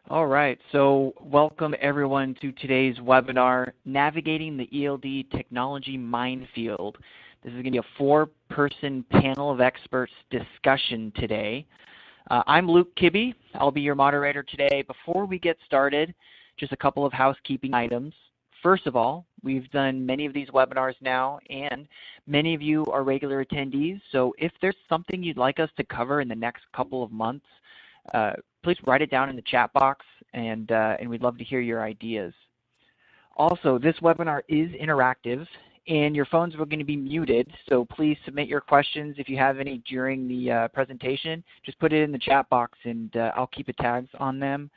All right, so welcome everyone to today's webinar, Navigating the ELD Technology Minefield. This is going to be a four-person panel of experts discussion today. I'm Luke Kibbe. I'll be your moderator today. Before we get started, just a couple of housekeeping items. First of all, we've done many of these webinars now, and many of you are regular attendees, so if there's something you'd like us to cover in the next couple of months, please write it down in the chat box, and we'd love to hear your ideas. Also, this webinar is interactive, and your phones are going to be muted, so please submit your questions if you have any during the presentation. Just put it in the chat box, and I'll keep a tabs on them.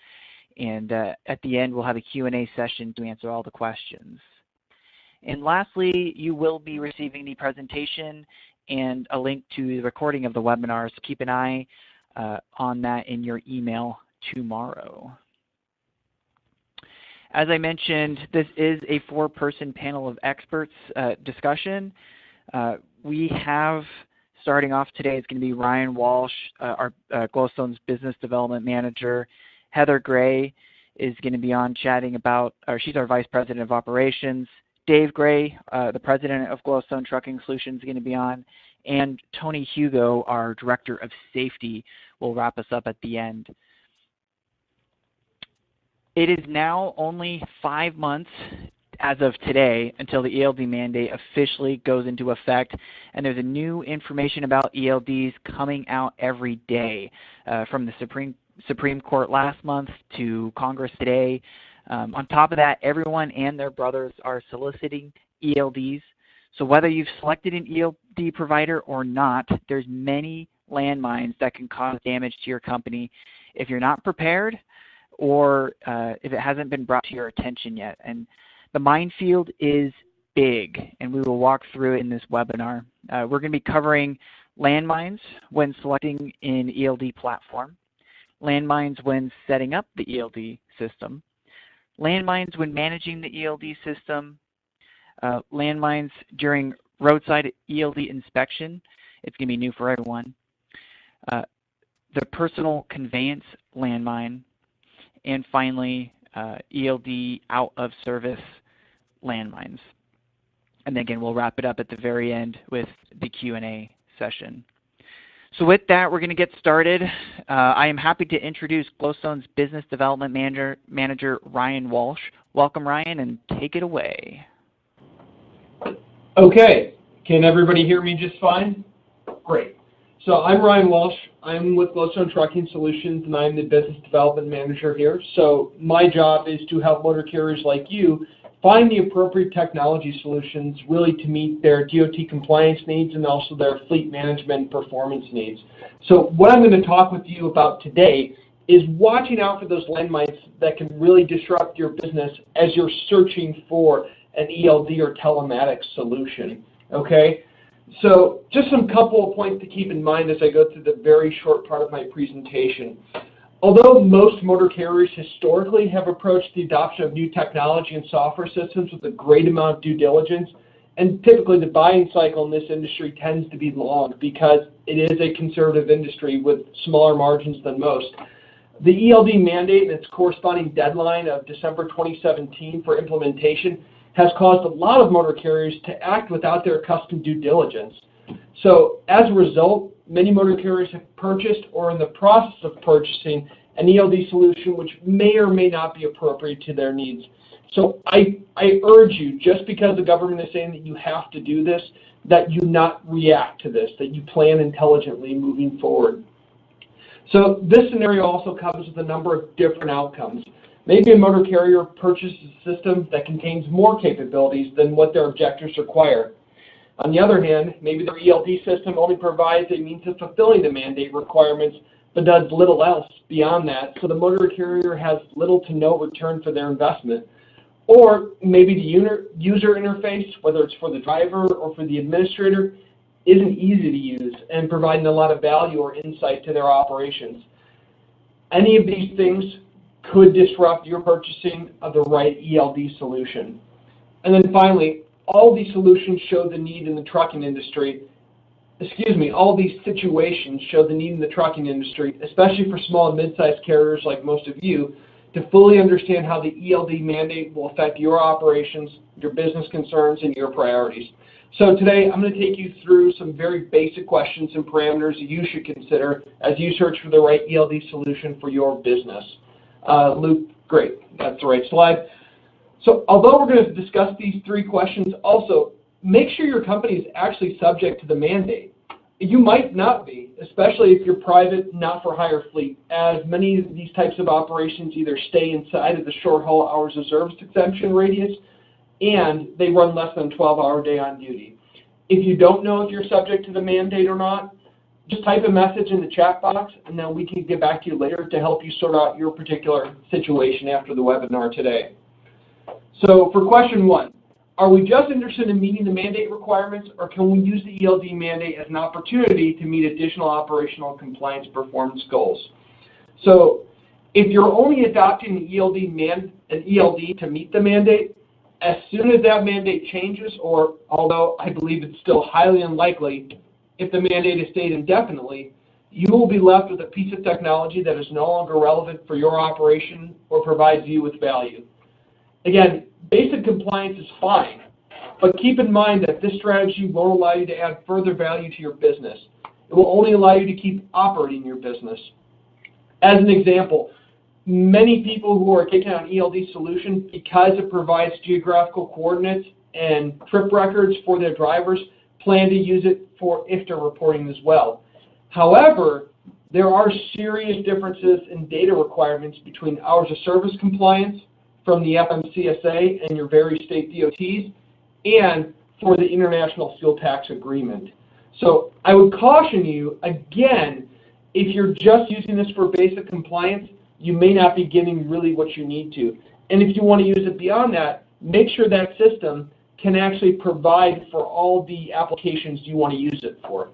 And at the end, we'll have a Q&A session to answer all the questions. And lastly, you will be receiving the presentation and a link to the recording of the webinar, so keep an eye on that in your email tomorrow. As I mentioned, this is a four-person panel of experts discussion. We have, starting off today, it's going to be Ryan Walsh, our Glowstone's Business Development Manager. Heather Gray is going to be on chatting about, or she's our Vice President of Operations. Dave Gray, the President of Glowstone Trucking Solutions, is going to be on. And Tony Hugo, our Director of Safety, will wrap us up at the end. It is now only 5 months as of today until the ELD mandate officially goes into effect, and there's a new information about ELDs coming out every day, from the Supreme Court last month to Congress today. On top of that, everyone and their brothers are soliciting ELDs. So whether you've selected an ELD provider or not, there's many landmines that can cause damage to your company if you're not prepared or if it hasn't been brought to your attention yet. And the minefield is big, and we will walk through it in this webinar. We're going to be covering landmines when selecting an ELD platform, landmines when setting up the ELD system, landmines when managing the ELD system, landmines during Roadside ELD Inspection. It's going to be new for everyone. The personal conveyance landmine, and finally, ELD Out of Service landmines. And then again, we'll wrap it up at the very end with the Q&A session. So with that, we're going to get started. I am happy to introduce Glowstone's Business Development Manager, Ryan Walsh. Welcome, Ryan, and take it away. Okay, can everybody hear me just fine? Great. So I'm Ryan Walsh. I'm with Glowstone Trucking Solutions, and I'm the Business Development Manager here. So my job is to help motor carriers like you find the appropriate technology solutions really to meet their DOT compliance needs and also their fleet management performance needs. So what I'm going to talk with you about today is watching out for those landmines that can really disrupt your business as you're searching for an ELD or telematics solution, okay? So just some couple of points to keep in mind as I go through the very short part of my presentation. Although most motor carriers historically have approached the adoption of new technology and software systems with a great amount of due diligence, and typically the buying cycle in this industry tends to be long because it is a conservative industry with smaller margins than most. The ELD mandate and its corresponding deadline of December 2017 for implementation has caused a lot of motor carriers to act without their accustomed due diligence. So as a result, many motor carriers have purchased or are in the process of purchasing an ELD solution which may or may not be appropriate to their needs. So I urge you, just because the government is saying that you have to do this, that you not react to this, that you plan intelligently moving forward. So this scenario also comes with a number of different outcomes. Maybe a motor carrier purchases a system that contains more capabilities than what their objectives require. On the other hand, maybe their ELD system only provides a means of fulfilling the mandate requirements, but does little else beyond that, so the motor carrier has little to no return for their investment. Or maybe the user interface, whether it's for the driver or for the administrator, isn't easy to use and providing a lot of value or insight to their operations. Any of these things could disrupt your purchasing of the right ELD solution. And then finally, all these solutions show the need in the trucking industry, all these situations show the need in the trucking industry, especially for small and mid-sized carriers like most of you, to fully understand how the ELD mandate will affect your operations, your business concerns, and your priorities. So today I'm going to take you through some very basic questions and parameters that you should consider as you search for the right ELD solution for your business. Luke, great, that's the right slide. So although we're going to discuss these three questions, also make sure your company is actually subject to the mandate. You might not be, especially if you're private, not for hire fleet, as many of these types of operations either stay inside of the short haul hours of service exemption radius, and they run less than a 12-hour day on duty. If you don't know if you're subject to the mandate or not, just type a message in the chat box, and then we can get back to you later to help you sort out your particular situation after the webinar today. So for question one, are we just interested in meeting the mandate requirements, or can we use the ELD mandate as an opportunity to meet additional operational compliance performance goals? So if you're only adopting the ELD to meet the mandate, as soon as that mandate changes, or although I believe it's still highly unlikely, if the mandate is stayed indefinitely, you will be left with a piece of technology that is no longer relevant for your operation or provides you with value. Again, basic compliance is fine, but keep in mind that this strategy won't allow you to add further value to your business. It will only allow you to keep operating your business. As an example, many people who are taking on ELD solution, because it provides geographical coordinates and trip records for their drivers, plan to use it for IFTA reporting as well. However, there are serious differences in data requirements between hours of service compliance from the FMCSA and your various state DOTs, and for the International Fuel Tax Agreement. So I would caution you, again, if you're just using this for basic compliance, you may not be getting really what you need to. And if you want to use it beyond that, make sure that system can actually provide for all the applications you want to use it for.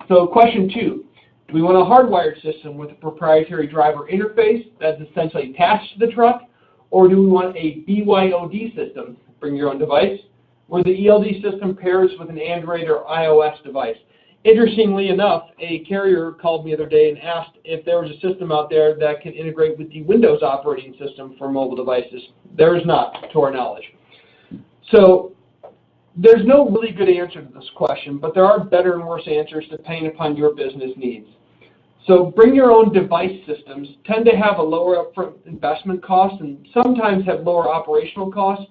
So question two, do we want a hardwired system with a proprietary driver interface that's essentially attached to the truck, or do we want a BYOD system, bring your own device, where the ELD system pairs with an Android or iOS device? Interestingly enough, a carrier called me the other day and asked if there was a system out there that can integrate with the Windows operating system for mobile devices. There is not, to our knowledge. So there's no really good answer to this question, but there are better and worse answers depending upon your business needs. So bring your own device systems tend to have a lower upfront investment cost and sometimes have lower operational costs,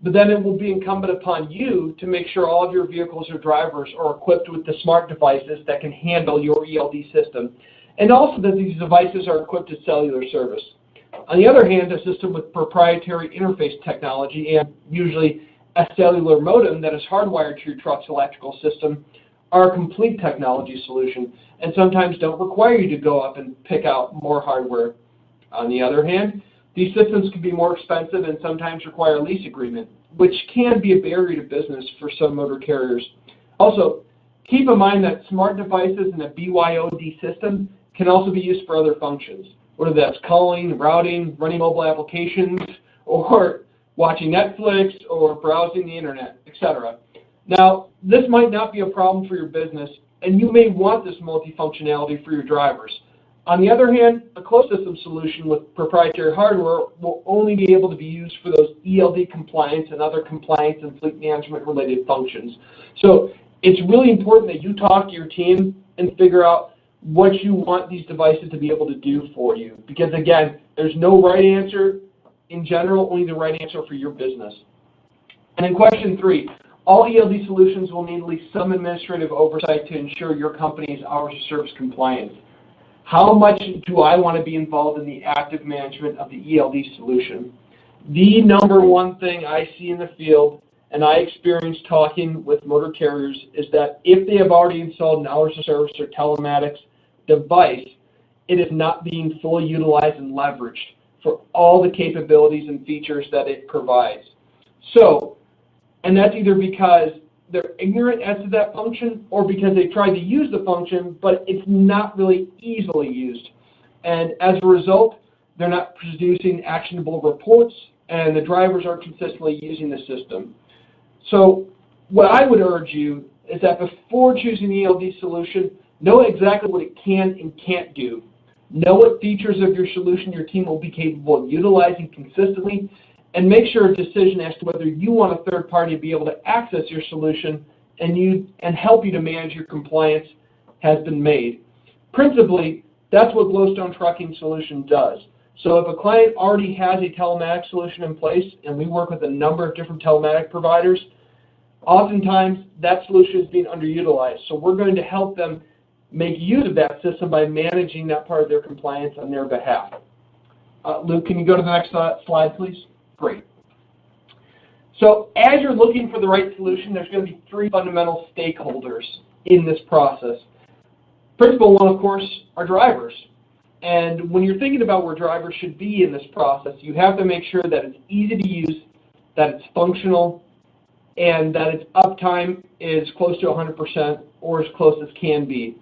but then it will be incumbent upon you to make sure all of your vehicles or drivers are equipped with the smart devices that can handle your ELD system, and also that these devices are equipped with cellular service. On the other hand, a system with proprietary interface technology and usually a cellular modem that is hardwired to your truck's electrical system are a complete technology solution and sometimes don't require you to go up and pick out more hardware. On the other hand, these systems can be more expensive and sometimes require a lease agreement, which can be a barrier to business for some motor carriers. Also, keep in mind that smart devices in a BYOD system can also be used for other functions, whether that's calling, routing, running mobile applications, or watching Netflix, or browsing the internet, etc. Now, this might not be a problem for your business, and you may want this multifunctionality for your drivers. On the other hand, a closed system solution with proprietary hardware will only be able to be used for those ELD compliance and other compliance and fleet management related functions. So it's really important that you talk to your team and figure out what you want these devices to be able to do for you. Because again, there's no right answer in general, only the right answer for your business. And then question three, all ELD solutions will need at least some administrative oversight to ensure your company's hours of service compliance. How much do I want to be involved in the active management of the ELD solution? The number one thing I see in the field, and I experience talking with motor carriers, is that if they have already installed an hours of service or telematics device, it is not being fully utilized and leveraged for all the capabilities and features that it provides. So, and that's either because they're ignorant as to that function or because they tried to use the function, but it's not really easily used. And as a result, they're not producing actionable reports, and the drivers aren't consistently using the system. So what I would urge you is that before choosing the ELD solution, know exactly what it can and can't do. Know what features of your solution your team will be capable of utilizing consistently, and make sure a decision as to whether you want a third party to be able to access your solution and help you to manage your compliance has been made. Principally, that's what Glowstone Trucking Solution does. So if a client already has a telematics solution in place, and we work with a number of different telematic providers, oftentimes that solution is being underutilized. So we're going to help them make use of that system by managing that part of their compliance on their behalf. Luke, can you go to the next slide, please? Great. So as you're looking for the right solution, there's going to be three fundamental stakeholders in this process. Principal one, of course, are drivers. And when you're thinking about where drivers should be in this process, you have to make sure that it's easy to use, that it's functional, and that its uptime is close to 100% or as close as can be.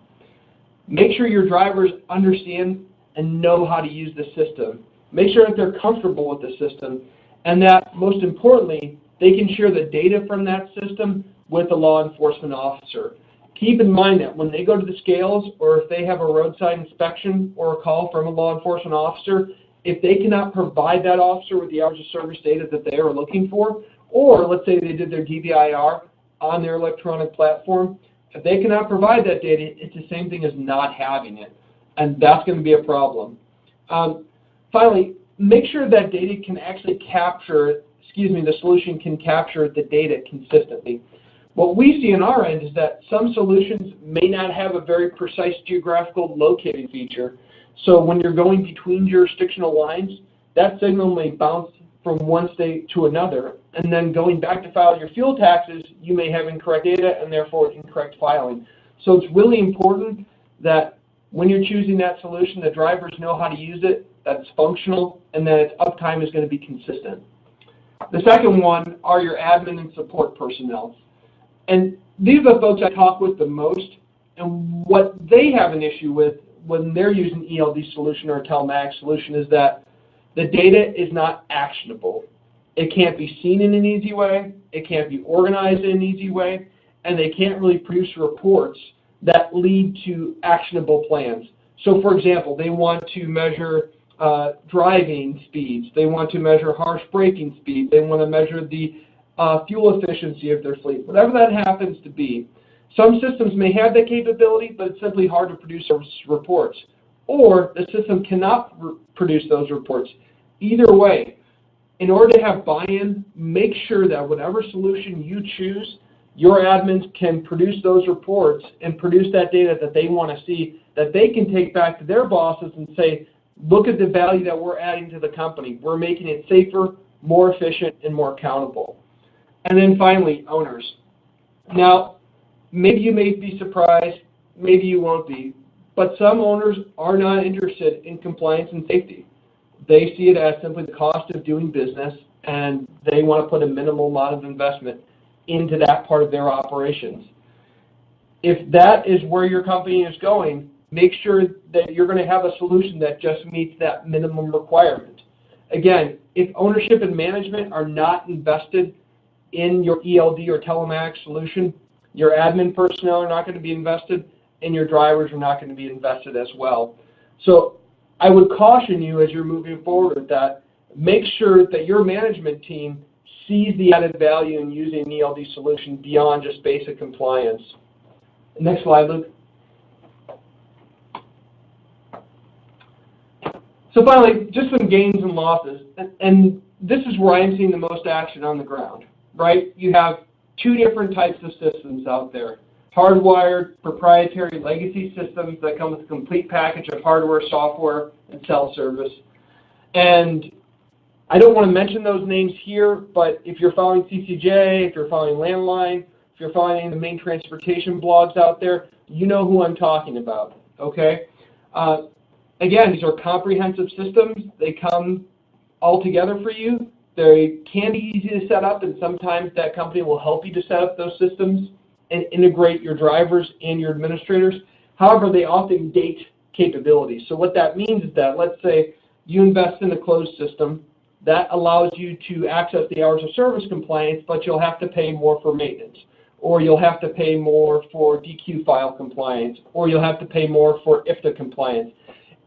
Make sure your drivers understand and know how to use the system. Make sure that they're comfortable with the system, and that, most importantly, they can share the data from that system with the law enforcement officer. Keep in mind that when they go to the scales, or if they have a roadside inspection or a call from a law enforcement officer, if they cannot provide that officer with the hours of service data that they are looking for, or let's say they did their DVIR on their electronic platform, if they cannot provide that data, it's the same thing as not having it, and that's going to be a problem. Finally, make sure that data can actually capture, the solution can capture the data consistently. What we see on our end is that some solutions may not have a very precise geographical locating feature. So when you're going between jurisdictional lines, that signal may bounce from one state to another. And then going back to file your fuel taxes, you may have incorrect data and therefore incorrect filing. So it's really important that when you're choosing that solution, the drivers know how to use it, that it's functional, and that its uptime is going to be consistent. The second one are your admin and support personnel. And these are the folks I talk with the most, and what they have an issue with when they're using ELD solution or a telematics solution is that the data is not actionable. It can't be seen in an easy way, it can't be organized in an easy way, and they can't really produce reports that lead to actionable plans. So for example, they want to measure driving speeds, they want to measure harsh braking speed, they want to measure the fuel efficiency of their fleet, whatever that happens to be. Some systems may have that capability, but it's simply hard to produce those reports. Or the system cannot produce those reports. Either way, in order to have buy-in, make sure that whatever solution you choose, your admins can produce those reports and produce that data that they want to see, that they can take back to their bosses and say, look at the value that we're adding to the company. We're making it safer, more efficient, and more accountable. And then finally, owners. Now, maybe you may be surprised, maybe you won't be, but some owners are not interested in compliance and safety. They see it as simply the cost of doing business, and they want to put a minimal amount of investment into that part of their operations. If that is where your company is going, make sure that you're going to have a solution that just meets that minimum requirement. Again, if ownership and management are not invested in your ELD or telematics solution, your admin personnel are not going to be invested, and your drivers are not going to be invested as well. So I would caution you as you're moving forward with that, make sure that your management team sees the added value in using an ELD solution beyond just basic compliance. Next slide, Luke. So finally, just some gains and losses, and this is where I'm seeing the most action on the ground, right? You have two different types of systems out there. Hardwired, proprietary legacy systems that come with a complete package of hardware, software, and cell service. And I don't want to mention those names here, but if you're following CCJ, if you're following Landmine, if you're following the main transportation blogs out there, you know who I'm talking about, okay? Again, these are comprehensive systems. They come all together for you. They can be easy to set up, and sometimes that company will help you to set up those systems and integrate your drivers and your administrators. However, they often date capabilities. So what that means is that, let's say you invest in a closed system that allows you to access the hours of service compliance, but you'll have to pay more for maintenance, or you'll have to pay more for DQ file compliance, or you'll have to pay more for IFTA compliance.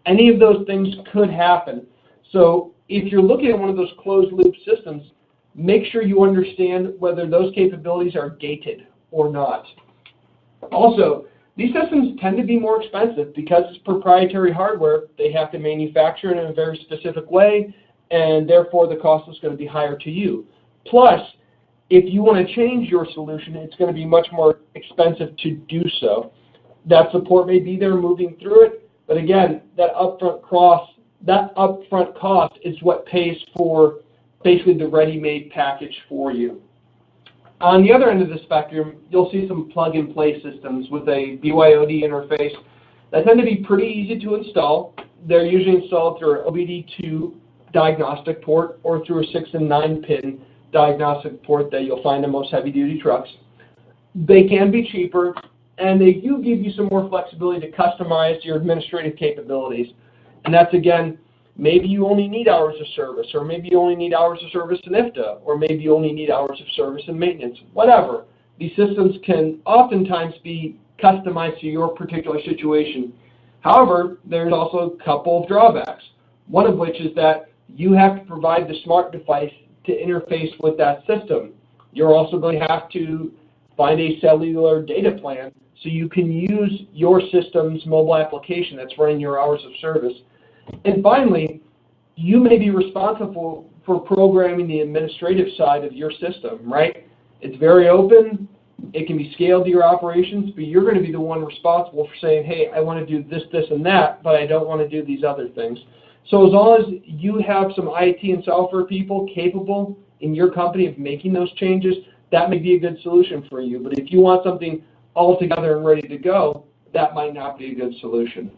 Any of those things could happen. So if you're looking at one of those closed loop systems, make sure you understand whether those capabilities are gated or not. Also, these systems tend to be more expensive because it's proprietary hardware. They have to manufacture it in a very specific way, and therefore the cost is going to be higher to you. Plus, if you want to change your solution, it's going to be much more expensive to do so. That support may be there moving through it, but again, that upfront cost is what pays for basically the ready-made package for you. On the other end of the spectrum, you'll see some plug-and-play systems with a BYOD interface that tend to be pretty easy to install. They're usually installed through an OBD2 diagnostic port or through a 6 and 9 pin diagnostic port that you'll find in most heavy-duty trucks. They can be cheaper, and they do give you some more flexibility to customize your administrative capabilities. And that's, again, maybe you only need hours of service, or maybe you only need hours of service in IFTA, or maybe you only need hours of service in maintenance, whatever. These systems can oftentimes be customized to your particular situation. However, there's also a couple of drawbacks, one of which is that you have to provide the smart device to interface with that system. You're also going to have to find a cellular data plan so you can use your system's mobile application that's running your hours of service. And finally, you may be responsible for programming the administrative side of your system, right? It's very open. It can be scaled to your operations, but you're going to be the one responsible for saying, hey, I want to do this, this, and that, but I don't want to do these other things. So as long as you have some IT and software people capable in your company of making those changes, that may be a good solution for you. But if you want something all together and ready to go, that might not be a good solution.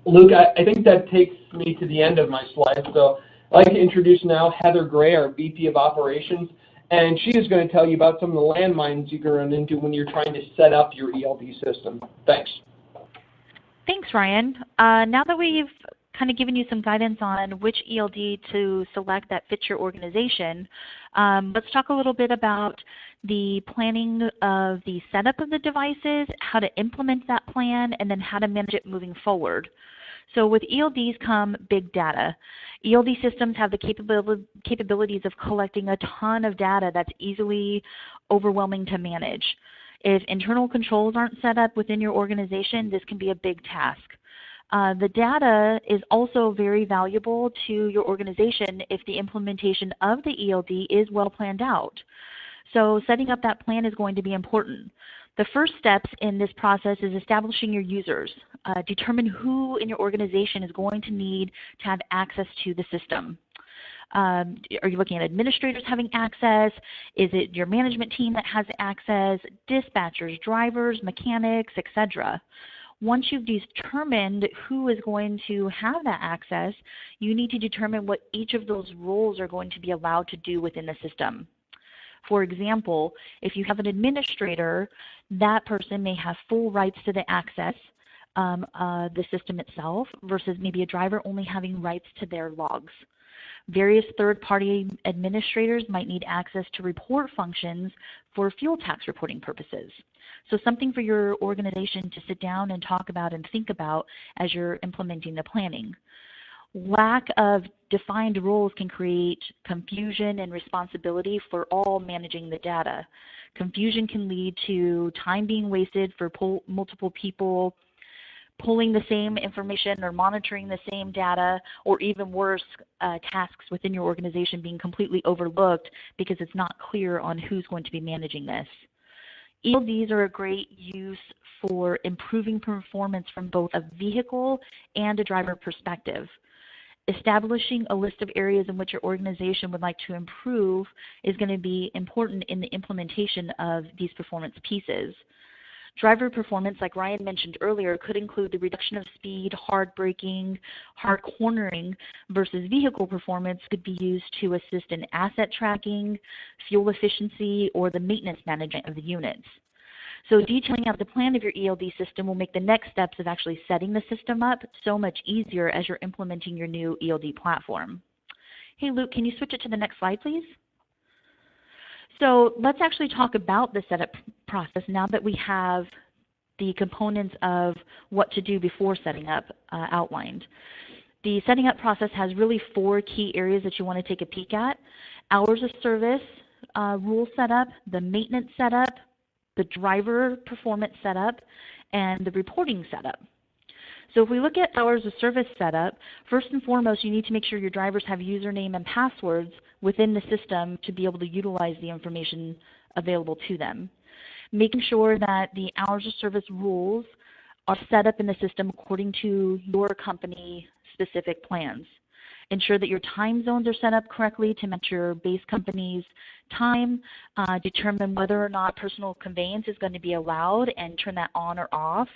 Luke, I think that takes me to the end of my slide. So I'd like to introduce now Heather Gray, our VP of Operations, and she is going to tell you about some of the landmines you can run into when you're trying to set up your ELD system. Thanks. Thanks, Ryan. Now that we've kind of given you some guidance on which ELD to select that fits your organization, let's talk a little bit about the planning of the setup of the devices, how to implement that plan, and then how to manage it moving forward. So with ELDs come big data. ELD systems have the capabilities of collecting a ton of data that's easily overwhelming to manage. If internal controls aren't set up within your organization, this can be a big task. The data is also very valuable to your organization if the implementation of the ELD is well planned out. So setting up that plan is going to be important. The first steps in this process is establishing your users. Determine who in your organization is going to need to have access to the system. Are you looking at administrators having access? Is it your management team that has access? Dispatchers, drivers, mechanics, etc. Once you've determined who is going to have that access, you need to determine what each of those roles are going to be allowed to do within the system. For example, if you have an administrator, that person may have full rights to the access, the system itself, versus maybe a driver only having rights to their logs. Various third-party administrators might need access to report functions for fuel tax reporting purposes. So something for your organization to sit down and talk about and think about as you're implementing the planning. Lack of defined roles can create confusion and responsibility for all managing the data. Confusion can lead to time being wasted for multiple people pulling the same information or monitoring the same data, or even worse, tasks within your organization being completely overlooked because it's not clear on who's going to be managing this. ELDs are a great use for improving performance from both a vehicle and a driver perspective. Establishing a list of areas in which your organization would like to improve is going to be important in the implementation of these performance pieces. Driver performance, like Ryan mentioned earlier, could include the reduction of speed, hard braking, hard cornering, versus vehicle performance could be used to assist in asset tracking, fuel efficiency, or the maintenance management of the units. So detailing out the plan of your ELD system will make the next steps of actually setting the system up so much easier as you're implementing your new ELD platform. Hey, Luke, can you switch it to the next slide, please? So let's actually talk about the setup process now that we have the components of what to do before setting up outlined. The setting up process has really 4 key areas that you want to take a peek at: hours of service rule setup, the maintenance setup, the driver performance setup, and the reporting setup. So if we look at hours of service setup, first and foremost, you need to make sure your drivers have username and passwords within the system to be able to utilize the information available to them. Making sure that the hours of service rules are set up in the system according to your company specific plans. Ensure that your time zones are set up correctly to match your base company's time. Determine whether or not personal conveyance is going to be allowed and turn that on or off.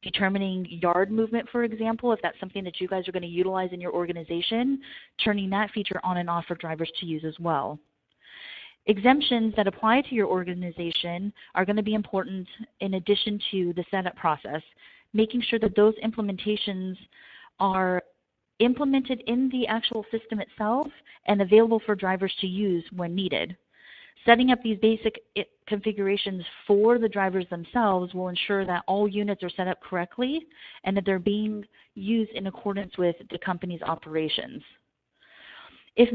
Determining yard movement, for example, if that's something that you guys are going to utilize in your organization, turning that feature on and off for drivers to use as well. Exemptions that apply to your organization are going to be important in addition to the setup process, making sure that those implementations are implemented in the actual system itself and available for drivers to use when needed. Setting up these basic configurations for the drivers themselves will ensure that all units are set up correctly and that they're being used in accordance with the company's operations. If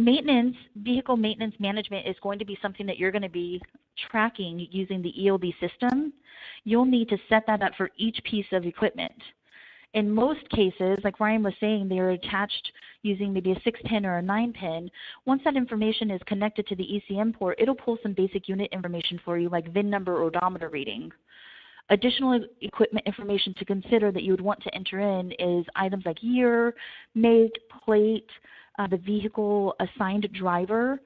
vehicle maintenance management is going to be something that you're going to be tracking using the ELD system, you'll need to set that up for each piece of equipment. In most cases, like Ryan was saying, they are attached using maybe a 6-pin or a 9-pin. Once that information is connected to the ECM port, it'll pull some basic unit information for you, like VIN number or odometer reading. Additional equipment information to consider that you would want to enter in is items like year, make, plate, the vehicle assigned driver.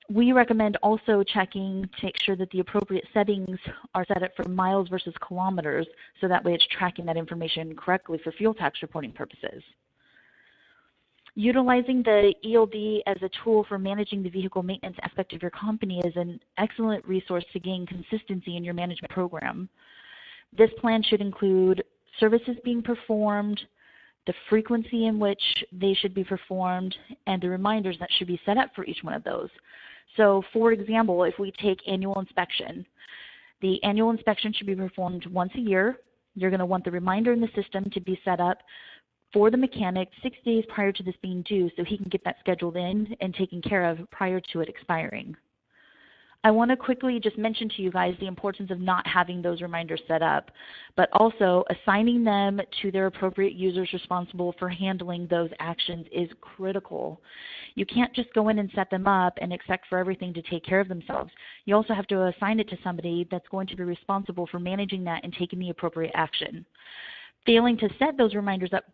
We recommend also checking to make sure that the appropriate settings are set up for miles versus kilometers, so that way it's tracking that information correctly for fuel tax reporting purposes. Utilizing the ELD as a tool for managing the vehicle maintenance aspect of your company is an excellent resource to gain consistency in your management program. This plan should include services being performed, the frequency in which they should be performed, and the reminders that should be set up for each one of those. So for example, if we take annual inspection, the annual inspection should be performed once a year. You're going to want the reminder in the system to be set up for the mechanic 6 days prior to this being due, so he can get that scheduled in and taken care of prior to it expiring. I want to quickly just mention to you guys the importance of not having those reminders set up, but also assigning them to their appropriate users responsible for handling those actions is critical. You can't just go in and set them up and expect for everything to take care of themselves. You also have to assign it to somebody that's going to be responsible for managing that and taking the appropriate action. Failing to set those reminders up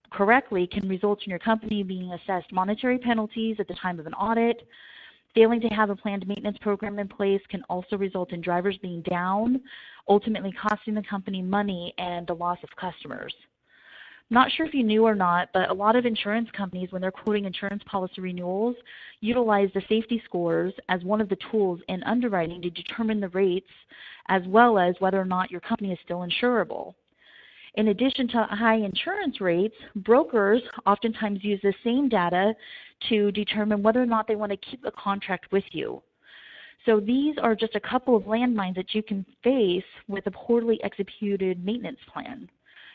correctly can result in your company being assessed monetary penalties at the time of an audit. Failing to have a planned maintenance program in place can also result in drivers being down, ultimately costing the company money and the loss of customers. I'm not sure if you knew or not, but a lot of insurance companies, when they're quoting insurance policy renewals, utilize the safety scores as one of the tools in underwriting to determine the rates, as well as whether or not your company is still insurable. In addition to high insurance rates, brokers oftentimes use the same data to determine whether or not they want to keep a contract with you. So these are just a couple of landmines that you can face with a poorly executed maintenance plan.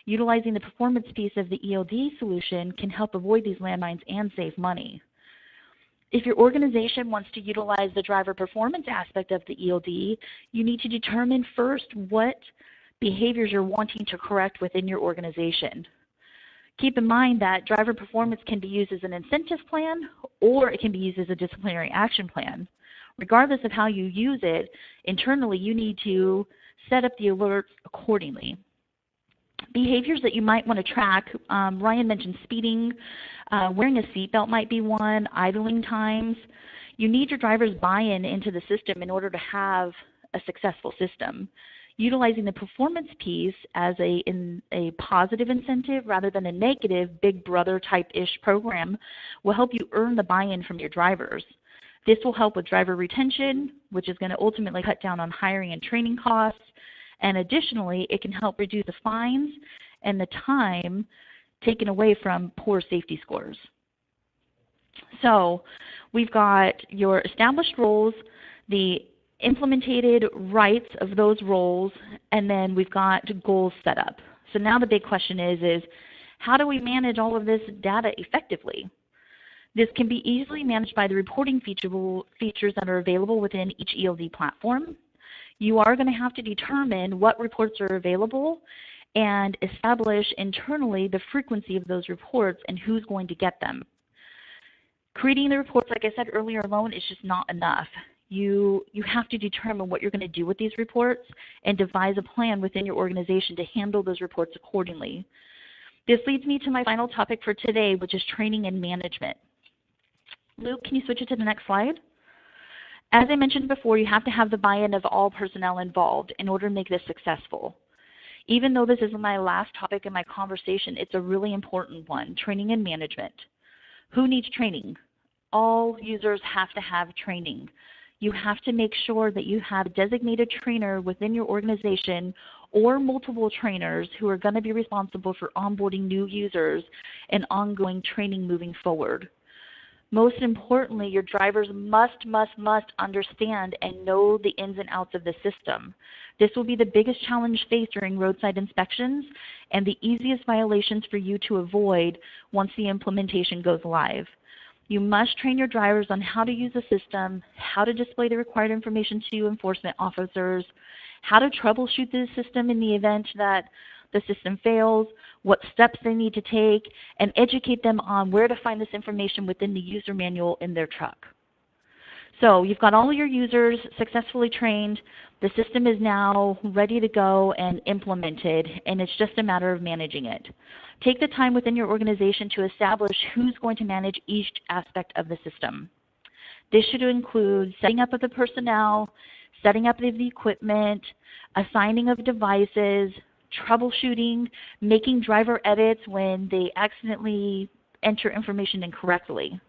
Utilizing the performance piece of the ELD solution can help avoid these landmines and save money. If your organization wants to utilize the driver performance aspect of the ELD, you need to determine first what behaviors you're wanting to correct within your organization. Keep in mind that driver performance can be used as an incentive plan, or it can be used as a disciplinary action plan. Regardless of how you use it, internally you need to set up the alerts accordingly. Behaviors that you might want to track, Ryan mentioned speeding, wearing a seatbelt might be one, idling times. You need your driver's buy-in into the system in order to have a successful system. Utilizing the performance piece as a positive incentive rather than a negative big brother type-ish program will help you earn the buy-in from your drivers. This will help with driver retention, which is going to ultimately cut down on hiring and training costs. And additionally, it can help reduce the fines and the time taken away from poor safety scores. So we've got your established roles, the implemented rights of those roles, and then we've got goals set up. So now the big question is how do we manage all of this data effectively? This can be easily managed by the reporting features that are available within each ELD platform. You are going to have to determine what reports are available and establish internally the frequency of those reports and who's going to get them. Creating the reports, like I said earlier, alone is just not enough. You have to determine what you're going to do with these reports and devise a plan within your organization to handle those reports accordingly. This leads me to my final topic for today, which is training and management. Luke, can you switch it to the next slide? As I mentioned before, you have to have the buy-in of all personnel involved in order to make this successful. Even though this is my last topic in my conversation, it's a really important one, training and management. Who needs training? All users have to have training. You have to make sure that you have a designated trainer within your organization or multiple trainers who are going to be responsible for onboarding new users and ongoing training moving forward. Most importantly, your drivers must understand and know the ins and outs of the system. This will be the biggest challenge faced during roadside inspections and the easiest violations for you to avoid once the implementation goes live. You must train your drivers on how to use the system, how to display the required information to enforcement officers, how to troubleshoot the system in the event that the system fails, what steps they need to take, and educate them on where to find this information within the user manual in their truck. So you've got all your users successfully trained. The system is now ready to go and implemented, and it's just a matter of managing it. Take the time within your organization to establish who's going to manage each aspect of the system. This should include setting up of the personnel, setting up of the equipment, assigning of devices, troubleshooting, making driver edits when they accidentally enter information incorrectly.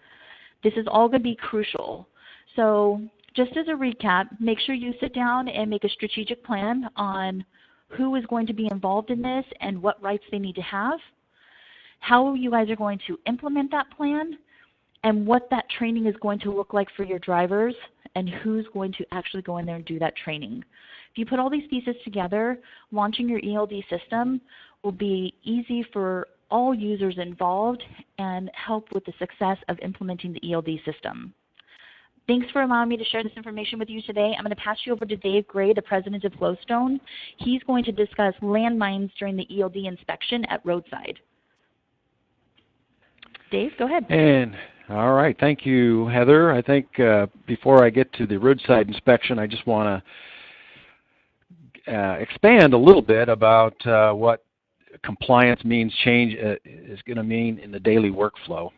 This is all going to be crucial. So just as a recap, make sure you sit down and make a strategic plan on who is going to be involved in this and what rights they need to have, how you guys are going to implement that plan, and what that training is going to look like for your drivers, and who's going to actually go in there and do that training. If you put all these pieces together, launching your ELD system will be easy for all users involved and help with the success of implementing the ELD system. Thanks for allowing me to share this information with you today. I'm going to pass you over to Dave Gray, the president of Flowstone. He's going to discuss landmines during the ELD inspection at Roadside. Dave, go ahead. And all right, thank you, Heather. I think before I get to the roadside inspection, I just want to expand a little bit about what compliance means change is going to mean in the daily workflow.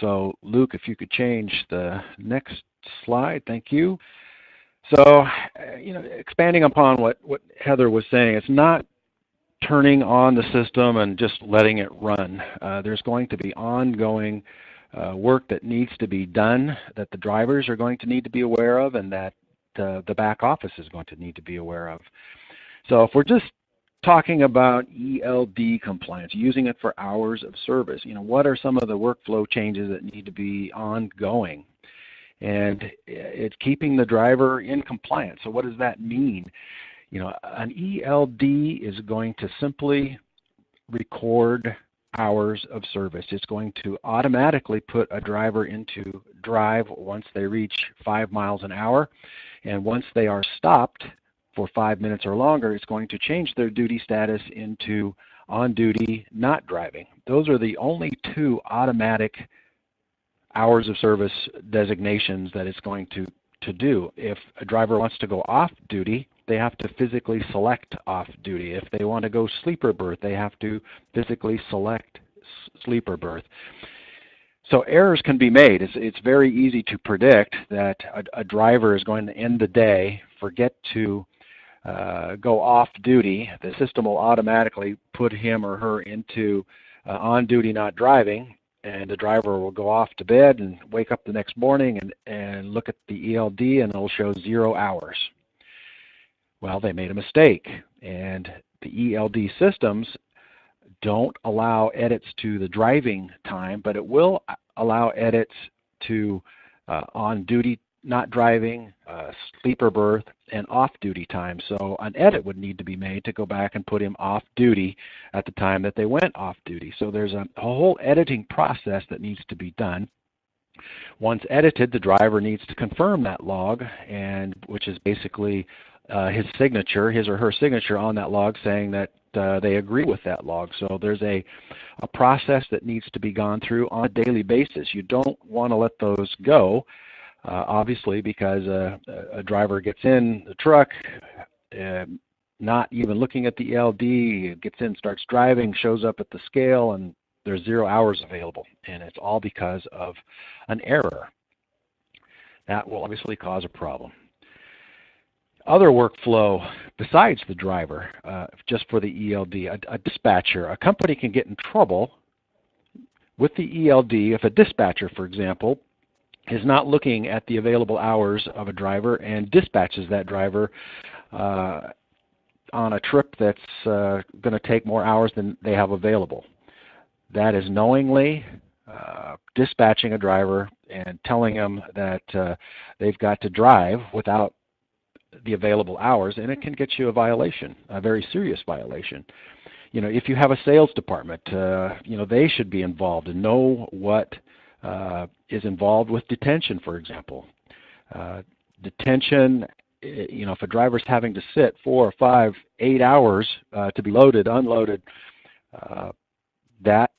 So, Luke, if you could change the next slide, thank you. So, expanding upon what Heather was saying, it's not turning on the system and just letting it run. There's going to be ongoing work that needs to be done that the drivers are going to need to be aware of and that the back office is going to need to be aware of. So if we're just talking about ELD compliance, using it for hours of service, what are some of the workflow changes that need to be ongoing? And it's keeping the driver in compliance. So what does that mean? An ELD is going to simply record hours of service. It's going to automatically put a driver into drive once they reach 5 miles an hour. And once they are stopped for 5 minutes or longer, it's going to change their duty status into on duty, not driving. Those are the only two automatic hours of service designations that it's going to do. If a driver wants to go off duty, they have to physically select off duty. If they want to go sleeper berth, they have to physically select sleeper berth. So errors can be made. It's very easy to predict that a driver is going to end the day, forget to go off duty. The system will automatically put him or her into on duty, not driving, and the driver will go off to bed and wake up the next morning and look at the ELD and it'll show 0 hours. Well, they made a mistake, and the ELD systems don't allow edits to the driving time, but it will allow edits to on-duty not driving, sleeper berth, and off-duty time. So an edit would need to be made to go back and put him off-duty at the time that they went off-duty. So there's a whole editing process that needs to be done. Once edited, the driver needs to confirm that log, and which is basically his signature, his or her signature on that log saying that they agree with that log. So there's a process that needs to be gone through on a daily basis. You don't want to let those go, obviously, because a driver gets in the truck, not even looking at the ELD, gets in, starts driving, shows up at the scale, and there's 0 hours available, and it's all because of an error. That will obviously cause a problem. Other workflow besides the driver, just for the ELD, a dispatcher. A company can get in trouble with the ELD if a dispatcher, for example, is not looking at the available hours of a driver and dispatches that driver on a trip that's going to take more hours than they have available. That is knowingly dispatching a driver and telling them that they've got to drive without the available hours, and it can get you a violation, a very serious violation. You know, if you have a sales department, you know, they should be involved and know what is involved with detention, for example. Detention, you know, if a driver's having to sit 4 or 5, 8 hours to be loaded, unloaded, that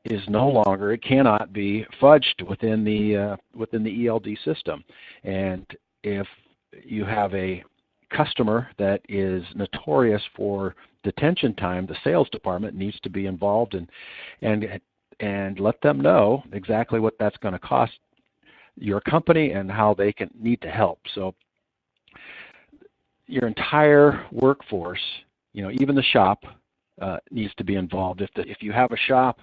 is no longer, it cannot be fudged within the ELD system. And if you have a customer that is notorious for detention time, the sales department needs to be involved and let them know exactly what that's going to cost your company and how they need to help. So your entire workforce, you know, even the shop needs to be involved. If you have a shop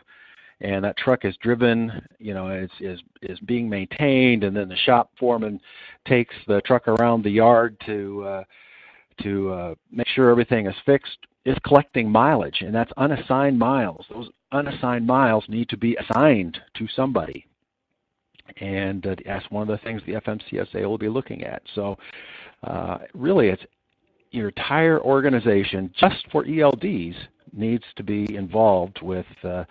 and that truck is driven, you know, is being maintained, and then the shop foreman takes the truck around the yard to make sure everything is fixed, is collecting mileage, and that's unassigned miles. Those unassigned miles need to be assigned to somebody, and that's one of the things the FMCSA will be looking at. So really, it's your entire organization, just for ELDs, needs to be involved with the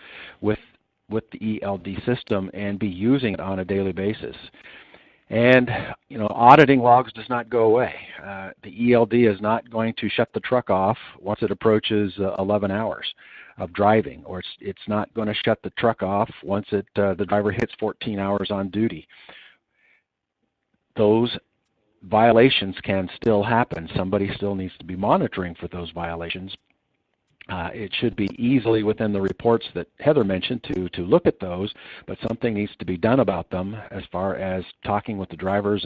ELD system and be using it on a daily basis. And, you know, auditing logs does not go away. The ELD is not going to shut the truck off once it approaches 11 hours of driving, or it's not going to shut the truck off once the driver hits 14 hours on duty. Those violations can still happen. Somebody still needs to be monitoring for those violations. It should be easily within the reports that Heather mentioned to look at those, but something needs to be done about them as far as talking with the drivers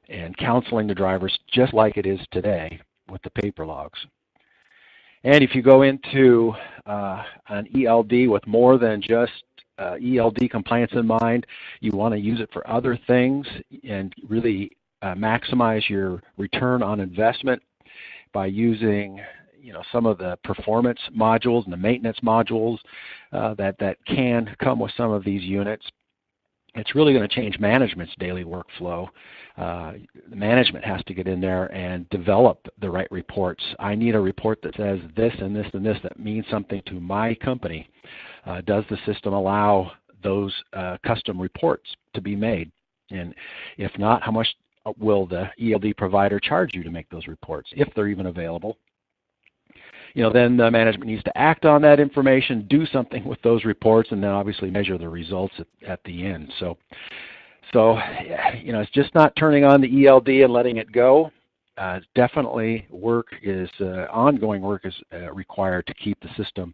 and counseling the drivers, just like it is today with the paper logs. And if you go into an ELD with more than just ELD compliance in mind, you want to use it for other things and really maximize your return on investment by using, you know, some of the performance modules and the maintenance modules that can come with some of these units. It's really going to change management's daily workflow. The management has to get in there and develop the right reports. I need a report that says this and this and this that means something to my company. Does the system allow those custom reports to be made? And if not, how much will the ELD provider charge you to make those reports, if they're even available? You know, then the management needs to act on that information, do something with those reports, and then obviously measure the results at the end. So you know, it's just not turning on the ELD and letting it go. Definitely ongoing work is required to keep the system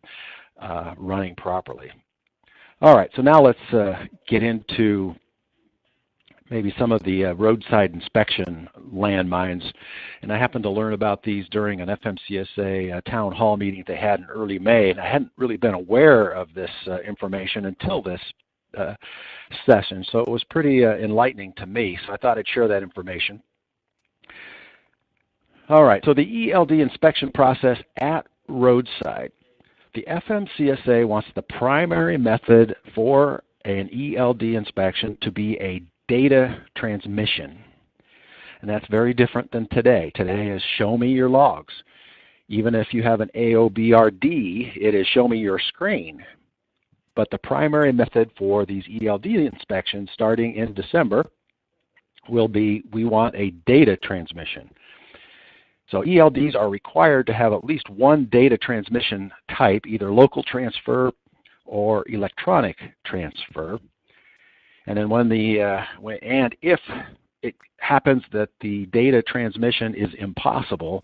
running properly. All right, so now let's get into maybe some of the roadside inspection landmines. And I happened to learn about these during an FMCSA town hall meeting they had in early May, and I hadn't really been aware of this information until this session. So it was pretty enlightening to me, so I thought I'd share that information. All right, so the ELD inspection process at roadside. The FMCSA wants the primary method for an ELD inspection to be a data transmission. And that's very different than today. Today is show me your logs. Even if you have an AOBRD, it is show me your screen. But the primary method for these ELD inspections starting in December will be we want a data transmission. So ELDs are required to have at least one data transmission type, either local transfer or electronic transfer. And then if it happens that the data transmission is impossible,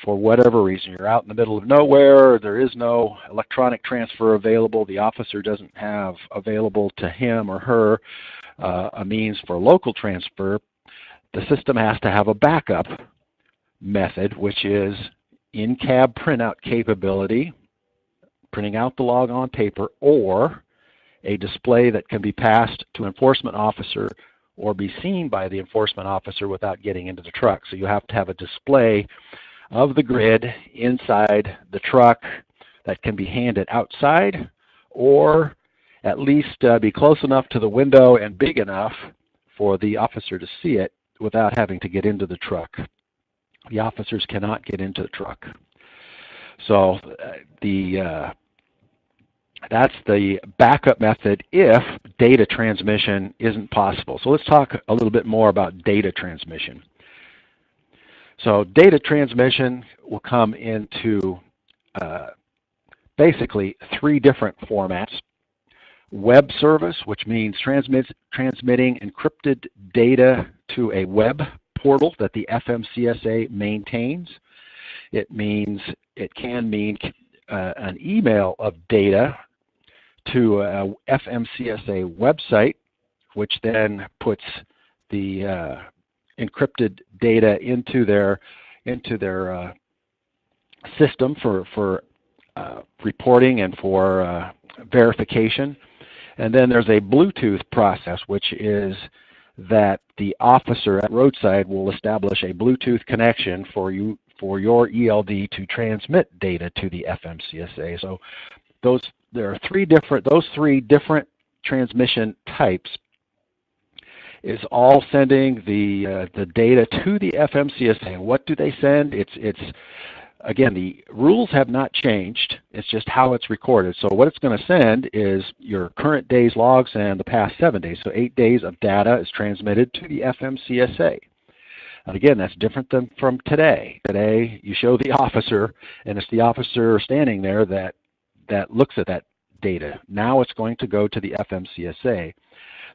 for whatever reason, you're out in the middle of nowhere, there is no electronic transfer available, the officer doesn't have available to him or her a means for local transfer, the system has to have a backup method, which is in-cab printout capability, printing out the log on paper, or a display that can be passed to an enforcement officer or be seen by the enforcement officer without getting into the truck. So you have to have a display of the grid inside the truck that can be handed outside, or at least be close enough to the window and big enough for the officer to see it without having to get into the truck. The officers cannot get into the truck. So that's the backup method if data transmission isn't possible. So let's talk a little bit more about data transmission. So data transmission will come into basically three different formats. Web service, which means transmitting encrypted data to a web portal that the FMCSA maintains. It can mean an email of data to a FMCSA website, which then puts the encrypted data into their system for reporting and for verification. And then there's a Bluetooth process, which is that the officer at Roadside will establish a Bluetooth connection for your ELD to transmit data to the FMCSA. So those three different transmission types is all sending the data to the FMCSA. And what do they send? It's again, the rules have not changed. It's just how it's recorded. So what it's going to send is your current day's logs and the past 7 days. So 8 days of data is transmitted to the FMCSA. And again, that's different than from today. Today, you show the officer, and it's the officer standing there that looks at that data. Now it's going to go to the FMCSA.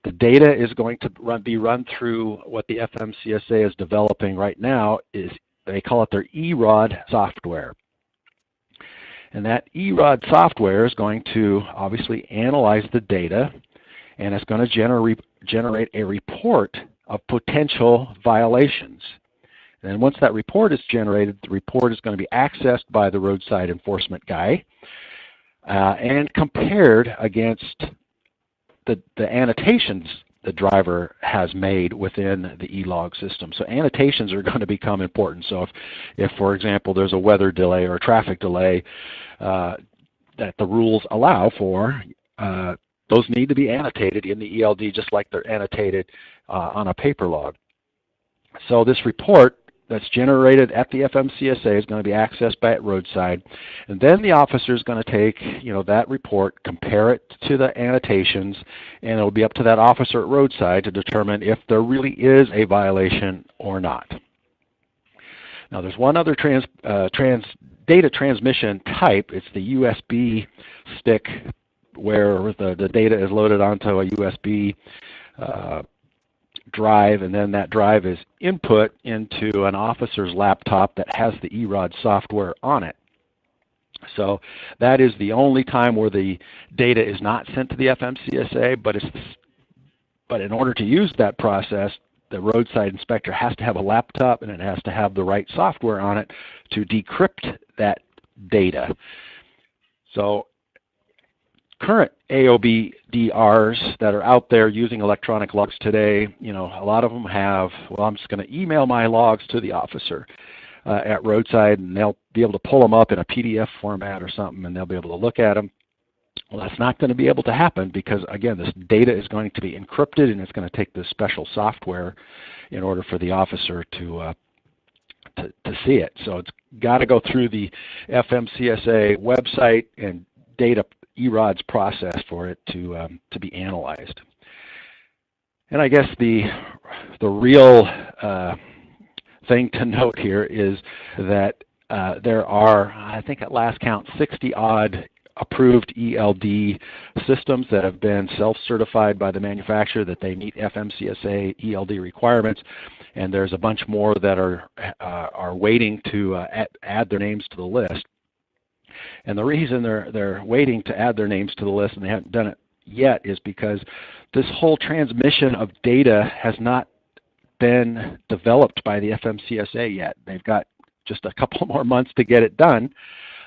The data is going to be run through what the FMCSA is developing right now. They call it their EROD software. And that EROD software is going to obviously analyze the data, and it's going to generate a report of potential violations. And then once that report is generated, the report is going to be accessed by the roadside enforcement guy and compared against the annotations the driver has made within the E-log system. So annotations are going to become important. So if for example, there's a weather delay or a traffic delay that the rules allow for, those need to be annotated in the ELD just like they're annotated on a paper log. So this report that's generated at the FMCSA is going to be accessed by Roadside, and then the officer is going to take that report, compare it to the annotations, and it'll be up to that officer at Roadside to determine if there really is a violation or not. Now there's one other data transmission type. It's the USB stick, where the data is loaded onto a USB drive, and then that drive is input into an officer's laptop that has the EROD software on it. So that is the only time where the data is not sent to the FMCSA, but in order to use that process, the roadside inspector has to have a laptop and it has to have the right software on it to decrypt that data. So current AOBDRs that are out there using electronic logs today, a lot of them have, well, I'm just going to email my logs to the officer at Roadside, and they'll be able to pull them up in a PDF format or something, and they'll be able to look at them. Well, that's not going to be able to happen because, again, this data is going to be encrypted, and it's going to take this special software in order for the officer to see it. So it's got to go through the FMCSA website and data EROD's process for it to be analyzed. And I guess the real thing to note here is that there are, I think at last count, 60-odd approved ELD systems that have been self-certified by the manufacturer that they meet FMCSA ELD requirements, and there's a bunch more that are waiting to add their names to the list. And the reason they're waiting to add their names to the list and they haven't done it yet is because this whole transmission of data has not been developed by the FMCSA yet. They've got just a couple more months to get it done.